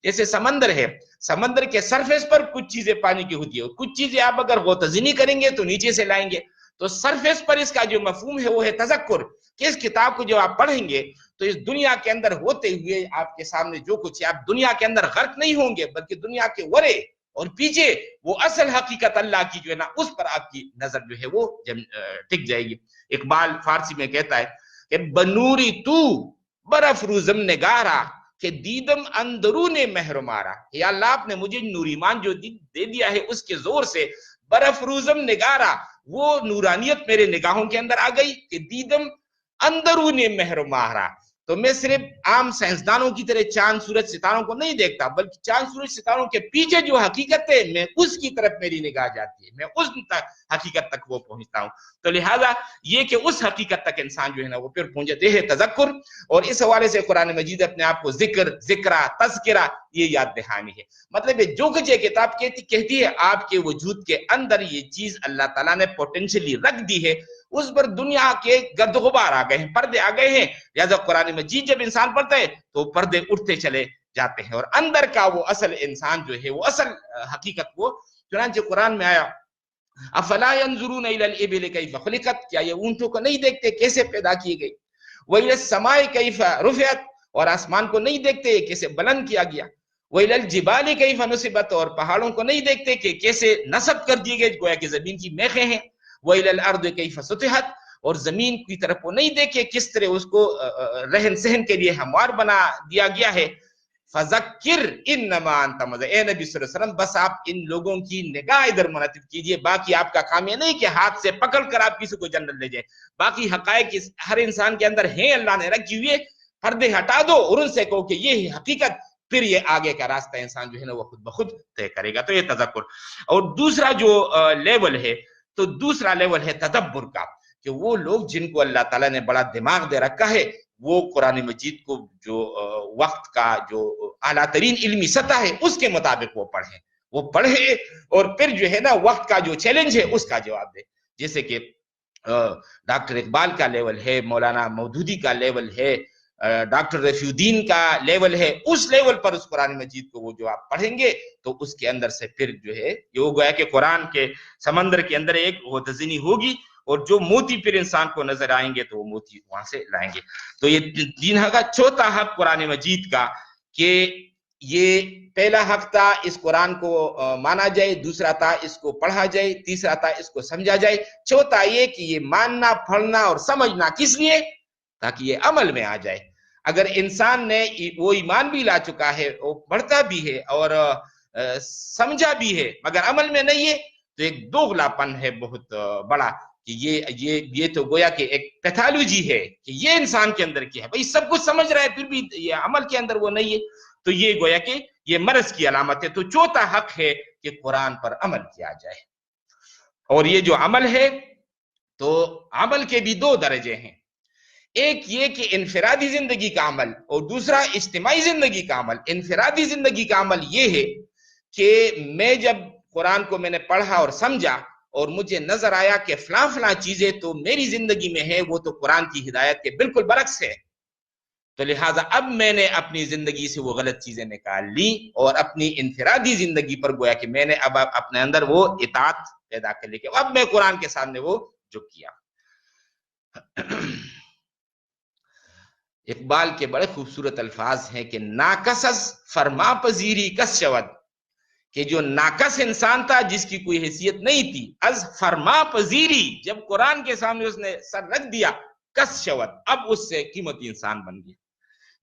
جیسے سمندر ہے، سمندر کے سرفیس پر کچھ چیزیں پانی کی ہوتی ہے، کچھ چیزیں آپ اگر غوطہ کریں گے تو نیچے سے لائیں گے۔ تو سرفیس پر اس کا جو مفہوم ہے وہ ہے تذکر، کہ اس کتاب کو جو آپ پڑھیں گے تو اس دنیا کے اندر ہوتے ہوئے آپ کے سامنے جو کچھ ہے آپ دنیا کے اندر غرق نہیں ہوں گے، بلکہ دنیا کے ورے اور پیچھے وہ اصل حقیقت اللہ کی جو ہے نا اس پر آپ کی نظر جو ہے وہ ٹک جائے گی۔ اقبال فارسی میں کہتا ہے کہ بنوری تو برافروزم نگارا کہ دیدم اندرون مہر مارا، یا اللہ آپ نے مجھے نور ایمان جو دے دیا ہے اس کے زور سے برافروزم نگارا، وہ نورانیت میرے نگاہوں کے اندر آ گئی کہ دیدم اندرون مہر ماہرا. تو میں صرف عام سائنسدانوں کی طرح چاند سورج ستاروں کو نہیں دیکھتا، بلکہ چاند سورج ستاروں کے پیچھے جو حقیقت ہے میں اس کی طرف میری نگاہ جاتی ہے، میں اس حقیقت تک وہ پہنچتا ہوں. تو لہذا یہ کہ اس حقیقت تک انسان جو ہے نا وہ پھر پہنچتے ہیں تذکر. اور اس حوالے سے قرآن مجید اپنے آپ کو ذکرہ تذکرہ یہ یاد دہانی ہے. مطلب جو کچھ یہ کتاب کہتی ہے آپ کے وجود کے اندر یہ چیز اللہ تعالیٰ نے پوٹینشلی رکھ دی ہے، اس پر دنیا کے گرد غبار آ گئے ہیں، پردے آ گئے ہیں. لہذا قرآن مجید جب انسان پڑھتا ہے تو پردے اٹھتے چلے جاتے ہیں، اور اندر کا وہ اصل انسان جو ہے، وہ اصل حقیقت وہ چنانچہ قرآن میں آیا افلا ينظرون الى الابل كيف خلقت، کیا یہ اونٹوں کو نہیں دیکھتے کیسے پیدا کی گئی، والى السماء كيف رفعت، اور آسمان کو نہیں دیکھتے کیسے بلند کیا گیا، والى الجبال كيف نصبت، اور پہاڑوں کو نہیں دیکھتے کہ کیسے نصب کر دیے گئے گویا کہ زمین کی میخیں ہیں، والى الارض كيف سطحت، اور زمین کی طرف وہ نہیں دیکھے کس طرح اس کو رہن سہن کے لیے ہموار بنا دیا گیا ہے. فذکر انما انت مذکر، اے نبی صلی اللہ علیہ وسلم بس آپ ان لوگوں کی نگاہ ادھر منعطف کیجئے، باقی آپ کا کام یہ نہیں کہ ہاتھ سے پکڑ کر آپ کسی کو جنت لے جائیں، باقی حقائق ہر انسان کے اندر ہیں، اللہ نے رکھی ہوئے، پردے ہٹا دو اور ان سے کہو کہ یہ حقیقت، پھر یہ آگے کا راستہ انسان جو ہے نا وہ خود بخود طے کرے گا. تو یہ تذکر. اور دوسرا جو لیول ہے تو دوسرا لیول ہے تدبر کا، کہ وہ لوگ جن کو اللہ تعالیٰ نے بڑا دماغ دے رکھا ہے وہ قرآن مجید کو جو وقت کا جو اعلیٰ ترین علمی سطح ہے اس کے مطابق وہ پڑھیں اور پھر جو ہے نا وقت کا جو چیلنج ہے اس کا جواب دے. جیسے کہ ڈاکٹر اقبال کا لیول ہے، مولانا مودودی کا لیول ہے، ڈاکٹر رفیع الدین کا لیول ہے، اس لیول پر اس قرآن مجید کو وہ جو آپ پڑھیں گے تو اس کے اندر سے پھر جو ہے یہ وہ گویا کہ قرآن کے سمندر کے اندر ایک غوطہ ہوگی، اور جو موتی پھر انسان کو نظر آئیں گے تو وہ موتی وہاں سے لائیں گے. تو یہ تین حق کا چوتھا حق قرآن مجید کا کہ یہ پہلا حق تھا اس قرآن کو مانا جائے، دوسرا تھا اس کو پڑھا جائے، تیسرا تھا اس کو سمجھا جائے، چوتھا یہ کہ یہ ماننا پڑھنا اور سمجھنا کس لیے؟ تاکہ یہ عمل میں آ جائے. اگر انسان نے وہ ایمان بھی لا چکا ہے، وہ پڑھتا بھی ہے اور سمجھا بھی ہے مگر عمل میں نہیں ہے تو ایک دوغلا پن ہے بہت بڑا، کہ یہ تو گویا کہ ایک پیتھالوجی ہے کہ یہ انسان کے اندر کیا ہے، بھئی سب کچھ سمجھ رہا ہے پھر بھی یہ عمل کے اندر وہ نہیں ہے، تو یہ گویا کہ یہ مرض کی علامت ہے. تو چوتھا حق ہے کہ قرآن پر عمل کیا جائے. اور یہ جو عمل ہے تو عمل کے بھی دو درجے ہیں، ایک یہ کہ انفرادی زندگی کا عمل اور دوسرا اجتماعی زندگی کا عمل. انفرادی زندگی کا عمل یہ ہے کہ میں جب قرآن کو میں نے پڑھا اور سمجھا اور مجھے نظر آیا کہ فلاں فلاں چیزیں تو میری زندگی میں ہے وہ تو قرآن کی ہدایت کے بالکل برعکس ہے، تو لہٰذا اب میں نے اپنی زندگی سے وہ غلط چیزیں نکال لی اور اپنی انفرادی زندگی پر گویا کہ میں نے اب اپنے اندر وہ اطاعت پیدا کر لی کہ اب میں قرآن کے سامنے وہ جھک کیا. اقبال کے بڑے خوبصورت الفاظ ہیں کہ ناکسز فرما پذیری کس شود، کہ جو ناقص انسان تھا جس کی کوئی حیثیت نہیں تھی، از فرما پذیری جب قرآن کے سامنے اس نے سر رکھ دیا، کس شود اب اس سے قیمتی انسان بن گیا.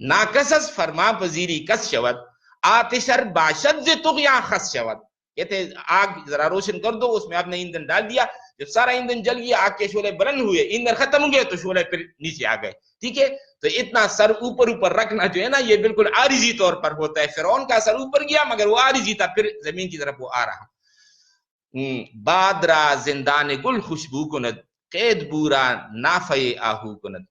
ناقص فرما پذیری کس شود آتشر باشد ز طغیاں خس شود. کہتے آگ ذرا روشن کر دو، اس میں آپ نے ایندھن ڈال دیا، جب سارا ایندھن جل گیا، آگ کے شعلے بلند ہوئے، ایندھن ختم ہو گئے تو شعلے پھر نیچے آ گئے. ٹھیک ہے، تو اتنا سر اوپر رکھنا جو ہے نا یہ بالکل عارضی طور پر ہوتا ہے. فرعون کا سر اوپر گیا مگر وہ عارضی تھا، پھر زمین کی طرف وہ آ رہا. بادرا زندان گل خوشبو کند قید بورا نافع آہو کند.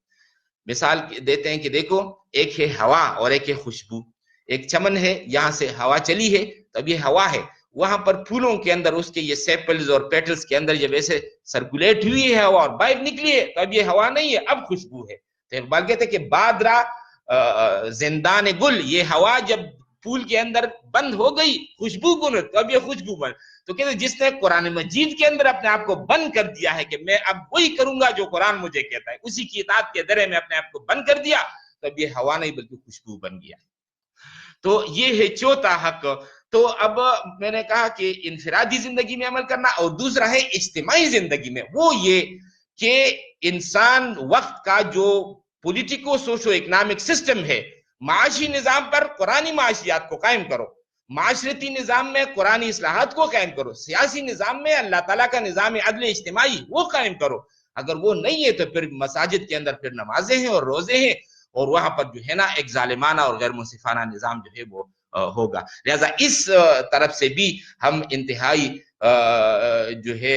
مثال دیتے ہیں کہ دیکھو ایک ہے ہوا اور ایک ہے خوشبو. ایک چمن ہے، یہاں سے ہوا چلی ہے تو اب یہ ہوا ہے، وہاں پر پھولوں کے اندر اس کے یہ سیپلز اور پیٹلز کے اندر جب ایسے سرکولیٹ ہوئی ہے ہوا اور باہر نکلی ہے تو اب یہ ہوا نہیں ہے، اب خوشبو ہے. تو اقبال کہتے ہیں کہ بادرا زندان گل، یہ ہوا جب پھول کے اندر بند ہو گئی خوشبو کن تو اب یہ خوشبو بند. تو کہتے ہیں جس نے قرآن مجید کے اندر اپنے آپ کو بند کر دیا ہے کہ میں اب وہی کروں گا جو قرآن مجھے کہتا ہے، اسی کی اطاعت کے ذریعے میں اپنے آپ کو بند کر دیا تو اب یہ ہوا نہیں بلکہ خوشبو بن گیا. تو یہ ہے چوتھا حق. تو اب میں نے کہا کہ انفرادی زندگی میں عمل کرنا، اور دوسرا ہے اجتماعی زندگی میں، وہ یہ کہ انسان وقت کا جو پولیٹیکو سوشو اکنامک سسٹم ہے، معاشی نظام پر قرآنی معاشیات کو قائم کرو. معاشرتی نظام میں قرآنی اصلاحات کو قائم کرو، سیاسی نظام میں اللہ تعالیٰ کا نظام عدل اجتماعی وہ قائم کرو. اگر وہ نہیں ہے تو پھر مساجد کے اندر پھر نمازیں ہیں اور روزے ہیں، اور وہاں پر جو ہے نا ایک ظالمانہ اور غیر منصفانہ نظام جو ہے وہ ہوگا. لہذا اس طرف سے بھی ہم انتہائی جو ہے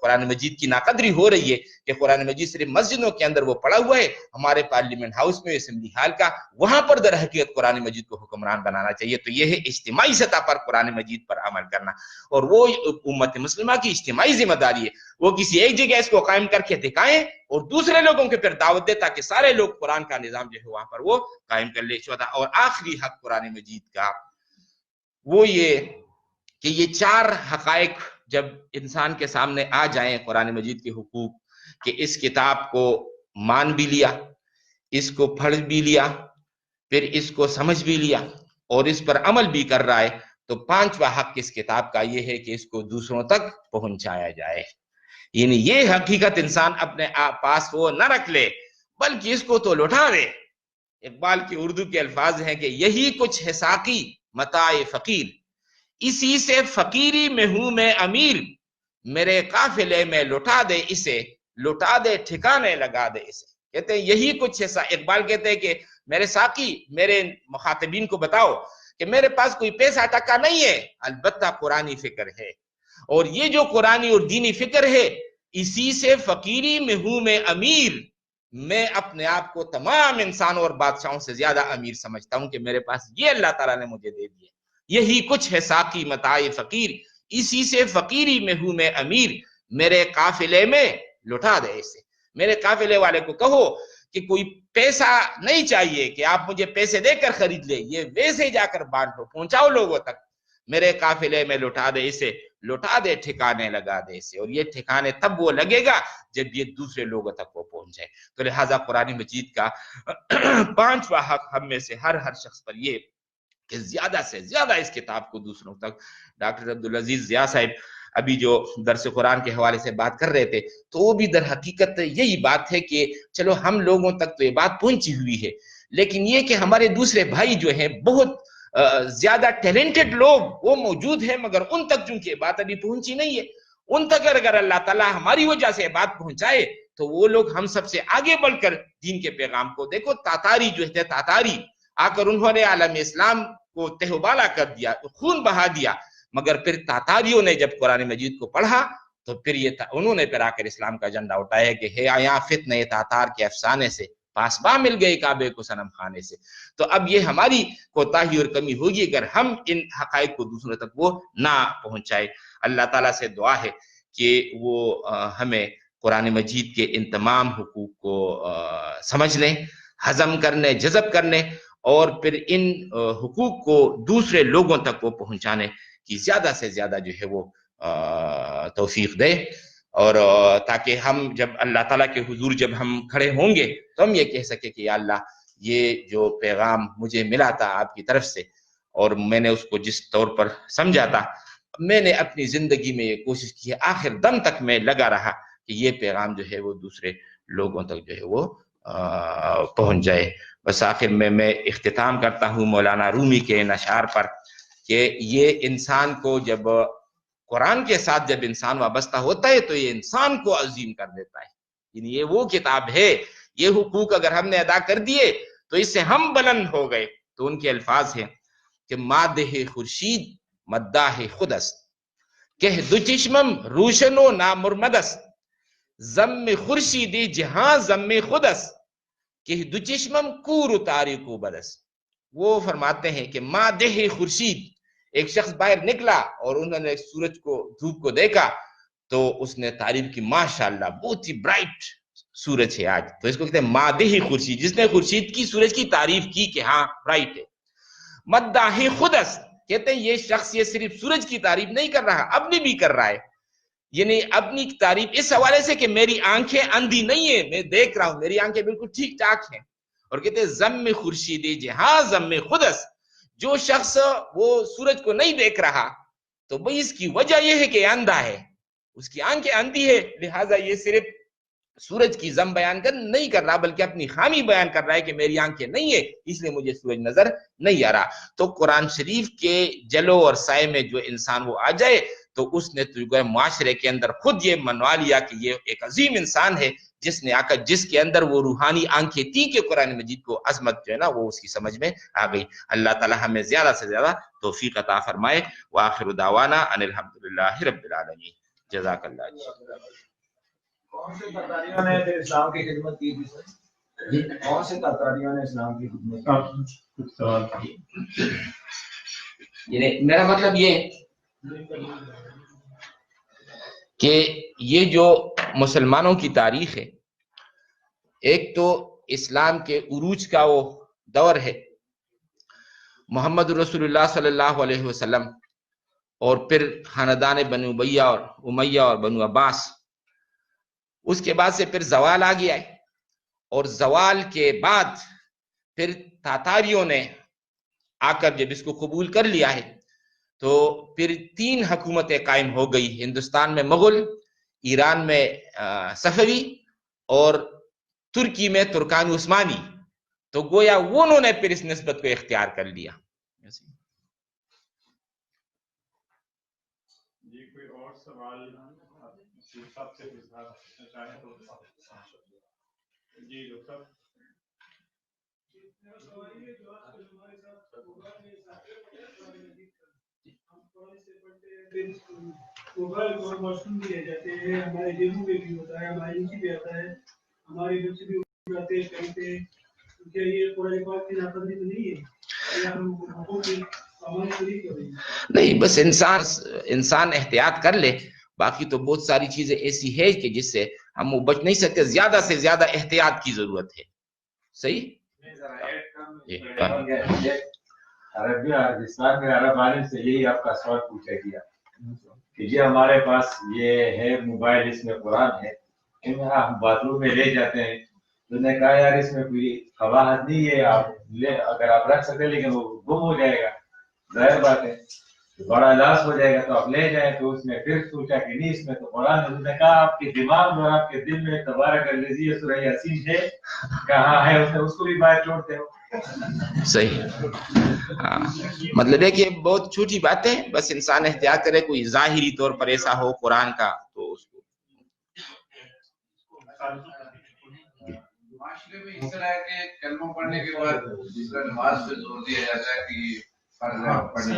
قرآن مجید کی ناقدری ہو رہی ہے کہ قرآن مجید صرف مسجدوں کے اندر وہ پڑا ہوا ہے. ہمارے پارلیمنٹ ہاؤس میں، اسمبلی ہال کا، وہاں پر در حقیقت قرآن مجید کو حکمران بنانا چاہیے. تو یہ ہے اجتماعی سطح پر قرآن مجید پر عمل کرنا، اور وہ امت مسلمہ کی اجتماعی ذمہ داری ہے. وہ کسی ایک جگہ اس کو قائم کر کے دکھائیں اور دوسرے لوگوں کے پھر دعوت دے تاکہ سارے لوگ قرآن کا نظام جو ہے وہاں پر وہ قائم کر لے. اور آخری حق قرآن مجید کا وہ یہ کہ یہ 4 حقائق جب انسان کے سامنے آ جائیں قرآن مجید کے حقوق، کہ اس کتاب کو مان بھی لیا، اس کو پڑھ بھی لیا، پھر اس کو سمجھ بھی لیا اور اس پر عمل بھی کر رہا ہے، تو 5واں حق اس کتاب کا یہ ہے کہ اس کو دوسروں تک پہنچایا جائے. یعنی یہ حقیقت انسان اپنے پاس وہ نہ رکھ لے بلکہ اس کو تو لوٹا دے. اقبال کی اردو کے الفاظ ہیں کہ یہی کچھ ہے ساقی متاع فقیر، اسی سے فقیری میں ہوں میں امیر، میرے قافلے میں لٹا دے اسے، لٹا دے ٹھکانے لگا دے اسے. کہتے ہیں یہی کچھ ہے. اقبال کہتے ہیں کہ میرے ساقی، میرے مخاطبین کو بتاؤ کہ میرے پاس کوئی پیسہ ٹکا نہیں ہے، البتہ قرآنی فکر ہے، اور یہ جو قرآنی اور دینی فکر ہے اسی سے فقیری میں ہوں میں امیر، میں اپنے آپ کو تمام انسانوں اور بادشاہوں سے زیادہ امیر سمجھتا ہوں کہ میرے پاس یہ اللہ تعالیٰ نے مجھے دے دیا. یہی کچھ ہے ساقی متاع فقیر، اسی سے فقیری میں ہوں میں امیر، میرے قافلے میں لٹا دے اسے. میرے قافلے والے کو کہو کہ کوئی پیسہ نہیں چاہیے کہ آپ مجھے پیسے دے کر خرید لے، یہ ویسے جا کر بانٹو، پہنچاؤ لوگوں تک. میرے قافلے میں لٹا دے اسے، لٹا دے ٹھکانے لگا دے اسے. اور یہ ٹھکانے تب وہ لگے گا جب یہ دوسرے لوگوں تک وہ پہنچ جائے. تو لہٰذا قرآن مجید کا 5واں حق ہم میں سے ہر شخص پر یہ کہ زیادہ سے زیادہ اس کتاب کو دوسروں تک. ڈاکٹر عبدالعزیز ضیاء صاحب ابھی جو درس قرآن کے حوالے سے بات کر رہے تھے تو وہ بھی در حقیقت یہی بات ہے کہ چلو ہم لوگوں تک تو یہ بات پہنچی ہوئی ہے، لیکن یہ کہ ہمارے دوسرے بھائی جو ہیں بہت زیادہ ٹیلنٹڈ لوگ وہ موجود ہیں، مگر ان تک چونکہ بات ابھی پہنچی نہیں ہے. ان تک اگر اللہ تعالیٰ ہماری وجہ سے بات پہنچائے تو وہ لوگ ہم سب سے آگے بڑھ کر دین کے پیغام کو. دیکھو تاتاری جو ہے، تاتاری آ کر انہوں نے عالم اسلام کو تہوبالا کر دیا، خون بہا دیا، مگر پھر تاتاریوں نے جب قرآن مجید کو پڑھا تو پھر انہوں نے پھر آ کر اسلام کا جھنڈا اٹھایا کہ ہے آیا فتنہ تاتار کے افسانے سے، پاسباں مل گئے کعبے کو صنم خانے سے. تو اب یہ ہماری کوتاہی اور کمی ہوگی اگر ہم ان حقائق کو دوسروں تک وہ نہ پہنچائے. اللہ تعالیٰ سے دعا ہے کہ وہ ہمیں قرآن مجید کے ان تمام حقوق کو سمجھنے، ہضم کرنے، جذب کرنے اور پھر ان حقوق کو دوسرے لوگوں تک وہ پہنچانے کی زیادہ سے زیادہ جو ہے وہ توفیق دے. اور تاکہ ہم جب اللہ تعالیٰ کے حضور جب ہم کھڑے ہوں گے تو ہم یہ کہہ سکے کہ یا اللہ، یہ جو پیغام مجھے ملا تھا آپ کی طرف سے اور میں نے اس کو جس طور پر سمجھا تھا، میں نے اپنی زندگی میں یہ کوشش کی ہے، آخر دم تک میں لگا رہا کہ یہ پیغام جو ہے وہ دوسرے لوگوں تک جو ہے وہ پہنچ جائے. بس آخر میں اختتام کرتا ہوں مولانا رومی کے ان اشعار پر کہ یہ انسان کو جب قرآن کے ساتھ جب انسان وابستہ ہوتا ہے تو یہ انسان کو عظیم کر دیتا ہے. یعنی یہ وہ کتاب ہے، یہ حقوق اگر ہم نے ادا کر دیے تو اس سے ہم بلند ہو گئے. تو ان کے الفاظ ہیں کہ مادہ خورشید مداح خود است، کہ دو چشمم روشن و نامرمد است، ضم خورشیدی جہاں ضم خود است، کہ دو چشمم کور و تاریک و بد است. وہ فرماتے ہیں کہ مادہ خورشید، ایک شخص باہر نکلا اور انہوں نے سورج کو، دھوپ کو دیکھا تو اس نے تعریف کی، ماشاءاللہ بہت ہی برائٹ سورج ہے آج. تو اس کو کہتے ہیں مادہ خورشید، جس نے خورشید کی، سورج کی تعریف کی کہ ہاں برائٹ ہے. مداح خود است، کہتے ہیں یہ شخص یہ صرف سورج کی تعریف نہیں کر رہا، اپنی بھی کر رہا ہے. یعنی اپنی تعریف اس حوالے سے کہ میری آنکھیں اندھی نہیں ہیں، میں دیکھ رہا ہوں، میری آنکھیں بالکل ٹھیک ٹھاک ہیں. اور کہتے ہیں ضم خورشیدی جہاں ضم خود است، جو شخص وہ سورج کو نہیں دیکھ رہا تو بھئی اس کی وجہ یہ ہے کہ اندھا ہے، اس کی آنکھیں اندھی ہے، لہٰذا یہ صرف سورج کی ضم بیان نہیں کر رہا بلکہ اپنی خامی بیان کر رہا ہے کہ میری آنکھیں نہیں ہے اس لیے مجھے سورج نظر نہیں آ رہا. تو قرآن شریف کے جلو اور سائے میں جو انسان وہ آ جائے تو اس نے تو معاشرے کے اندر خود یہ منوا لیا کہ یہ ایک عظیم انسان ہے جس نے آ کر جس کے اندر وہ روحانی آنکھیں تھی کہ قرآن مجید کو عظمت جو ہے نا وہ اس کی سمجھ میں آ گئی. اللہ تعالی ہمیں زیادہ سے زیادہ توفیق عطا فرمائے. وآخر دعوانا ان الحمدللہ رب العالمین. جزاک اللہ. کون سے تاتاریوں نے پھر اسلام کی خدمت کی تھی سر؟ کون سے تاتاریوں نے اسلام کی خدمت کی؟ یعنی میرا مطلب یہ کہ یہ جو مسلمانوں کی تاریخ ہے ایک تو اسلام کے عروج کا وہ دور ہے محمد رسول اللہ صلی اللہ علیہ وسلم اور پھر خاندان بنو امیہ اور بنو عباس. اس کے بعد سے پھر زوال آ گیا ہے اور زوال کے بعد پھر تاتاریوں نے آ کر جب اس کو قبول کر لیا ہے تو پھر 3 حکومتیں قائم ہو گئی ہندوستان میں مغل، ایران میں صفوی اور ترکی میں ترکان عثمانی. تو گویا انہوں نے پھر اس نسبت کو اختیار کر لیا. جی کوئی اور سوال سب سے پوچھنا چاہیں تو جی ڈاکٹر موبائل اور واش روم بھی جاتے ہیں ہمارے جیبوں میں بھی ہوتا ہے ہمارے نیچے بھی آتا ہے ہمارے بچے بھی جاتے ہیں کہیں پہ. کیا یہ قرآن پاک کی نافرمانی تو نہیں ہے یا ہم حقوق کی پامالی تو نہیں کر رہے ہیں؟ نہیں، بس انسان احتیاط کر لے. باقی تو بہت ساری چیزیں ایسی ہے کہ جس سے ہم وہ بچ نہیں سکتے. زیادہ سے زیادہ احتیاط کی ضرورت ہے. صحیح. عربی عربستان میں عرب عالم سے یہی آپ کا سوال پوچھا گیا کہ جی ہمارے پاس یہ ہے موبائل اس میں قرآن ہے ہم باتھ روم میں لے جاتے ہیں. تو نے کہا یار اس میں کوئی قواعد نہیں ہے آپ اگر آپ رکھ سکتے لیکن وہ گم ہو جائے گا. ظاہر بات ہے بڑا لاس ہو جائے گا تو آپ لے جائیں. تو اس نے پھر سوچا کہ نہیں اس میں تو قرآن ہے. اس نے کہا آپ کے دماغ میں اور آپ کے دل میں تبارک الذی سورہ یاسین ہے کہاں ہے اس کو بھی باہر چھوڑتے ہو. صحیح. مطلب ہے کہ بہت چھوٹی باتیں بس انسان احتیاط کرے. کوئی ظاہری طور پر ایسا ہو قرآن کا تو اس کو معاشرے میں اس طرح ہے کہ کلمہ پڑھنے کے بعد جس طرح نماز پہ زور دیا جاتا ہے کہ فرض ہے پڑھنی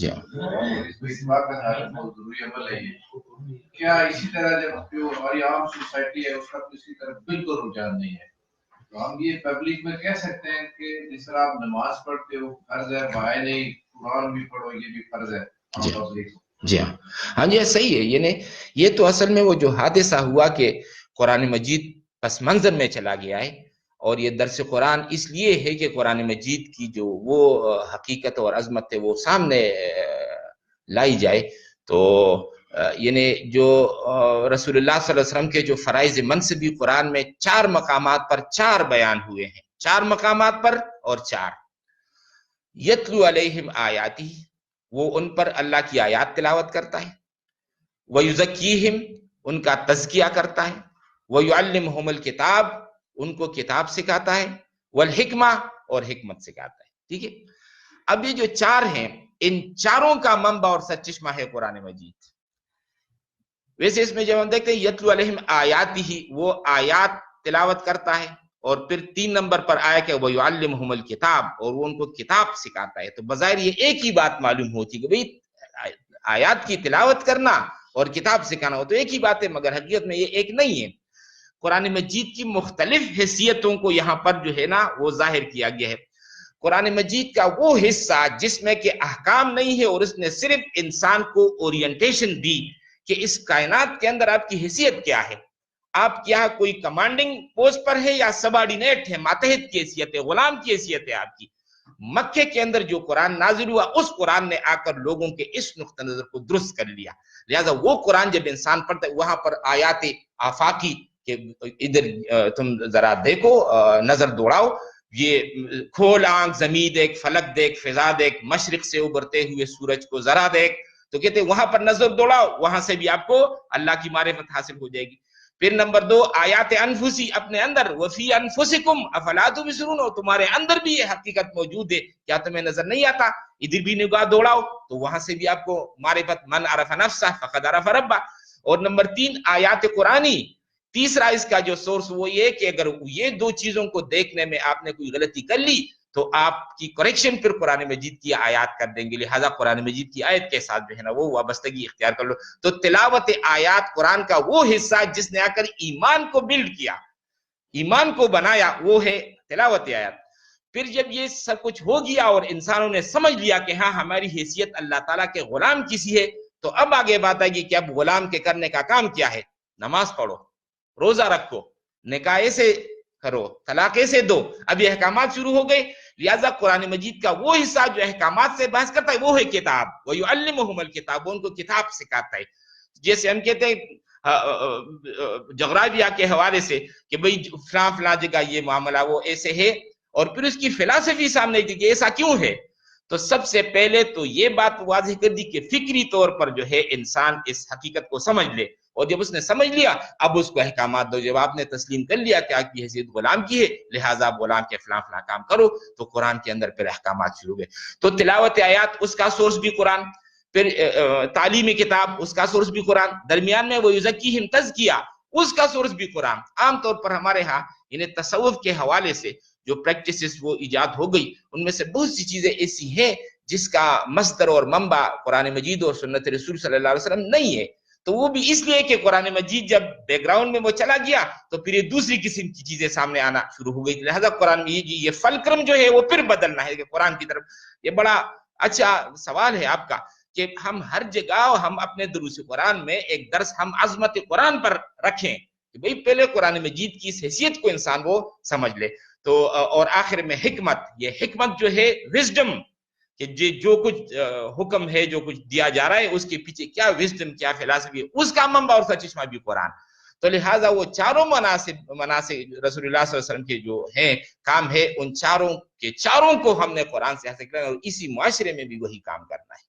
چاہیے اور اس میں اتفاق کا حالت بہت ضروری عمل ہے. کیا اسی طرح جب جو ہماری عام سوسائٹی ہے اس کا کسی طرح بالکل رجحان نہیں ہے تو ہم یہ پبلک میں کہہ سکتے ہیں کہ جس طرح آپ نماز پڑھتے ہو فرض ہے بھائی نہیں قرآن بھی پڑھو یہ بھی فرض ہے پبلک. جی ہاں ہاں جی صحیح ہے. یعنی یہ تو اصل میں وہ جو حادثہ ہوا کہ قرآن مجید پس منظر میں چلا گیا ہے اور یہ درس قرآن اس لیے ہے کہ قرآن مجید کی جو وہ حقیقت اور عظمت ہے وہ سامنے لائی جائے. تو یعنی جو رسول اللہ صلی اللہ علیہ وسلم کے جو فرائض منصبی قرآن میں 4 مقامات پر 4 بیان ہوئے ہیں. 4 مقامات پر اور 4 یتلو علیہم آیاتی وہ ان پر اللہ کی آیات تلاوت کرتا ہے. وَيُزَكِّيهِمْ ان کا تزکیہ کرتا ہے. وَيُعَلِّمُهُمُ الْكِتَابَ ان کو کتاب سکھاتا ہے. وَالْحِكْمَةَ اور حکمت سکھاتا ہے. ٹھیک ہے. اب یہ جو 4 ہیں ان 4 کا منبع اور سرچشمہ ہے قرآن مجید. ویسے اس میں جب ہم دیکھتے ہیں یتلو علیہم آیاتی ہی وہ آیات تلاوت کرتا ہے اور پھر 3 نمبر پر آیا کہ وَيُعَلِّمُهُمُ الْكِتَابَ اور وہ ان کو کتاب سکھاتا ہے. تو بظاہر یہ ایک ہی بات معلوم ہوتی کہ بھئی آیات کی تلاوت کرنا اور کتاب سکھانا ہو تو ایک ہی بات ہے مگر حقیقت میں یہ ایک نہیں ہے. قرآن مجید کی مختلف حیثیتوں کو یہاں پر جو ہے نا وہ ظاہر کیا گیا ہے. قرآن مجید کا وہ حصہ جس میں کہ احکام نہیں ہے اور اس نے صرف انسان کو اورینٹیشن دی کہ اس کائنات کے اندر آپ کی حیثیت کیا ہے. آپ کیا کوئی کمانڈنگ پوسٹ پر ہے یا سبارڈینیٹ ہے, ماتحت کی حیثیت ہے, غلام کی حیثیت ہے آپ کی. مکے کے اندر جو قرآن نازل ہوا اس قرآن نے آ کر لوگوں کے اس نقطہ نظر کو درست کر لیا. لہذا وہ قرآن جب انسان پڑھتا ہے وہاں پر آیات آفاقی کہ ادھر تم ذرا دیکھو نظر دوڑاؤ, یہ کھول آنکھ زمین دیکھ, فلک دیکھ, فضا دیکھ, مشرق سے ابھرتے ہوئے سورج کو ذرا دیکھ, تو کہتے ہیں وہاں پر نظر دوڑاؤ, وہاں سے بھی آپ کو اللہ کی معرفت حاصل ہو جائے گی. پھر نمبر 2 آیات انفسی اپنے اندر، وفی انفسکم افلا تبصرون، اور تمہارے اندر بھی یہ حقیقت موجود ہے، کیا تمہیں نظر نہیں آتا؟ ادھر بھی نگاہ دوڑاؤ تو وہاں سے بھی آپ کو معرفت، من عرف نفسہ فقد عرف ربہ۔ اور نمبر 3 آیات قرآنی، تیسرا اس کا جو سورس وہ یہ کہ اگر یہ 2 چیزوں کو دیکھنے میں آپ نے کوئی غلطی کر لی تو آپ کی کریکشن پھر قرآن مجید کی آیات کر دیں گے، لہٰذا قرآن مجید کی آیت کے ساتھ جو ہے نا وہ وابستگی اختیار کر لو۔ تو تلاوت آیات قرآن کا وہ حصہ جس نے آ کر ایمان کو بلڈ کیا، ایمان کو بنایا، وہ ہے تلاوت آیات۔ پھر جب یہ سب کچھ ہو گیا اور انسانوں نے سمجھ لیا کہ ہاں ہماری حیثیت اللہ تعالیٰ کے غلام کسی ہے، تو اب آگے بات آئے گی کہ اب غلام کے کرنے کا کام کیا ہے؟ نماز پڑھو، روزہ رکھو، نکاح سے کرو، طلاق سے دو، اب یہ احکامات شروع ہو گئے۔ لہٰذا قرآن مجید کا وہ حصہ جو احکامات سے بحث کرتا ہے وہ ہے کتاب، وَيُعَلِّمُهُمُ الْكِتَابُ، ان کو کتاب سکھاتا ہے۔ جیسے ہم کہتے ہیں جغرافیہ کے حوالے سے کہ بھئی فلاں فلاں جگہ یہ معاملہ وہ ایسے ہے، اور پھر اس کی فلسفی سامنے دی کہ ایسا کیوں ہے، تو سب سے پہلے تو یہ بات واضح کر دی کہ فکری طور پر جو ہے انسان اس حقیقت کو سمجھ لے، اور جب اس نے سمجھ لیا اب اس کو احکامات دو۔ جب آپ نے تسلیم کر لیا کہ آپ کی حیثیت غلام کی ہے، لہٰذا آپ غلام کے فلاں فلاں کام کرو، تو قرآن کے اندر پھر احکامات شروع ہوئے۔ تو تلاوت آیات اس کا سورس بھی قرآن، پھر تعلیم کتاب اس کا سورس بھی قرآن، درمیان میں وہ یزکیہم تزکیہ اس کا سورس بھی قرآن۔ عام طور پر ہمارے ہاں انہیں تصوف کے حوالے سے جو پریکٹسز وہ ایجاد ہو گئی، ان میں سے بہت سی چیزیں ایسی ہیں جس کا مصدر اور منبع قرآن مجید اور سنت رسول صلی اللہ علیہ وسلم نہیں ہے، تو وہ بھی اس لیے کہ قرآن مجید جب بیک گراؤنڈ میں وہ چلا گیا تو پھر یہ دوسری قسم کی چیزیں سامنے آنا شروع ہو گئی، لہذا قرآن میں یہ فلکرم جو ہے وہ پھر بدلنا ہے کہ قرآن کی طرف۔ یہ بڑا اچھا سوال ہے آپ کا کہ ہم ہر جگہ ہم اپنے دروس قرآن میں ایک درس ہم عظمت قرآن پر رکھیں کہ بھئی پہلے قرآن مجید کی اس حیثیت کو انسان وہ سمجھ لے۔ تو اور آخر میں حکمت، یہ حکمت جو ہے وزڈم، کہ جو کچھ حکم ہے جو کچھ دیا جا رہا ہے اس کے پیچھے کیا وزڈم، کیا فلسفی ہے، اس کا منبع اور چشمہ بھی قرآن۔ تو لہٰذا وہ چاروں مناسب رسول اللہ صلی اللہ علیہ وسلم کے جو ہیں کام ہے، ان چاروں کے چاروں کو ہم نے قرآن سے حاصل کرنا ہے، اور اسی معاشرے میں بھی وہی کام کرنا ہے۔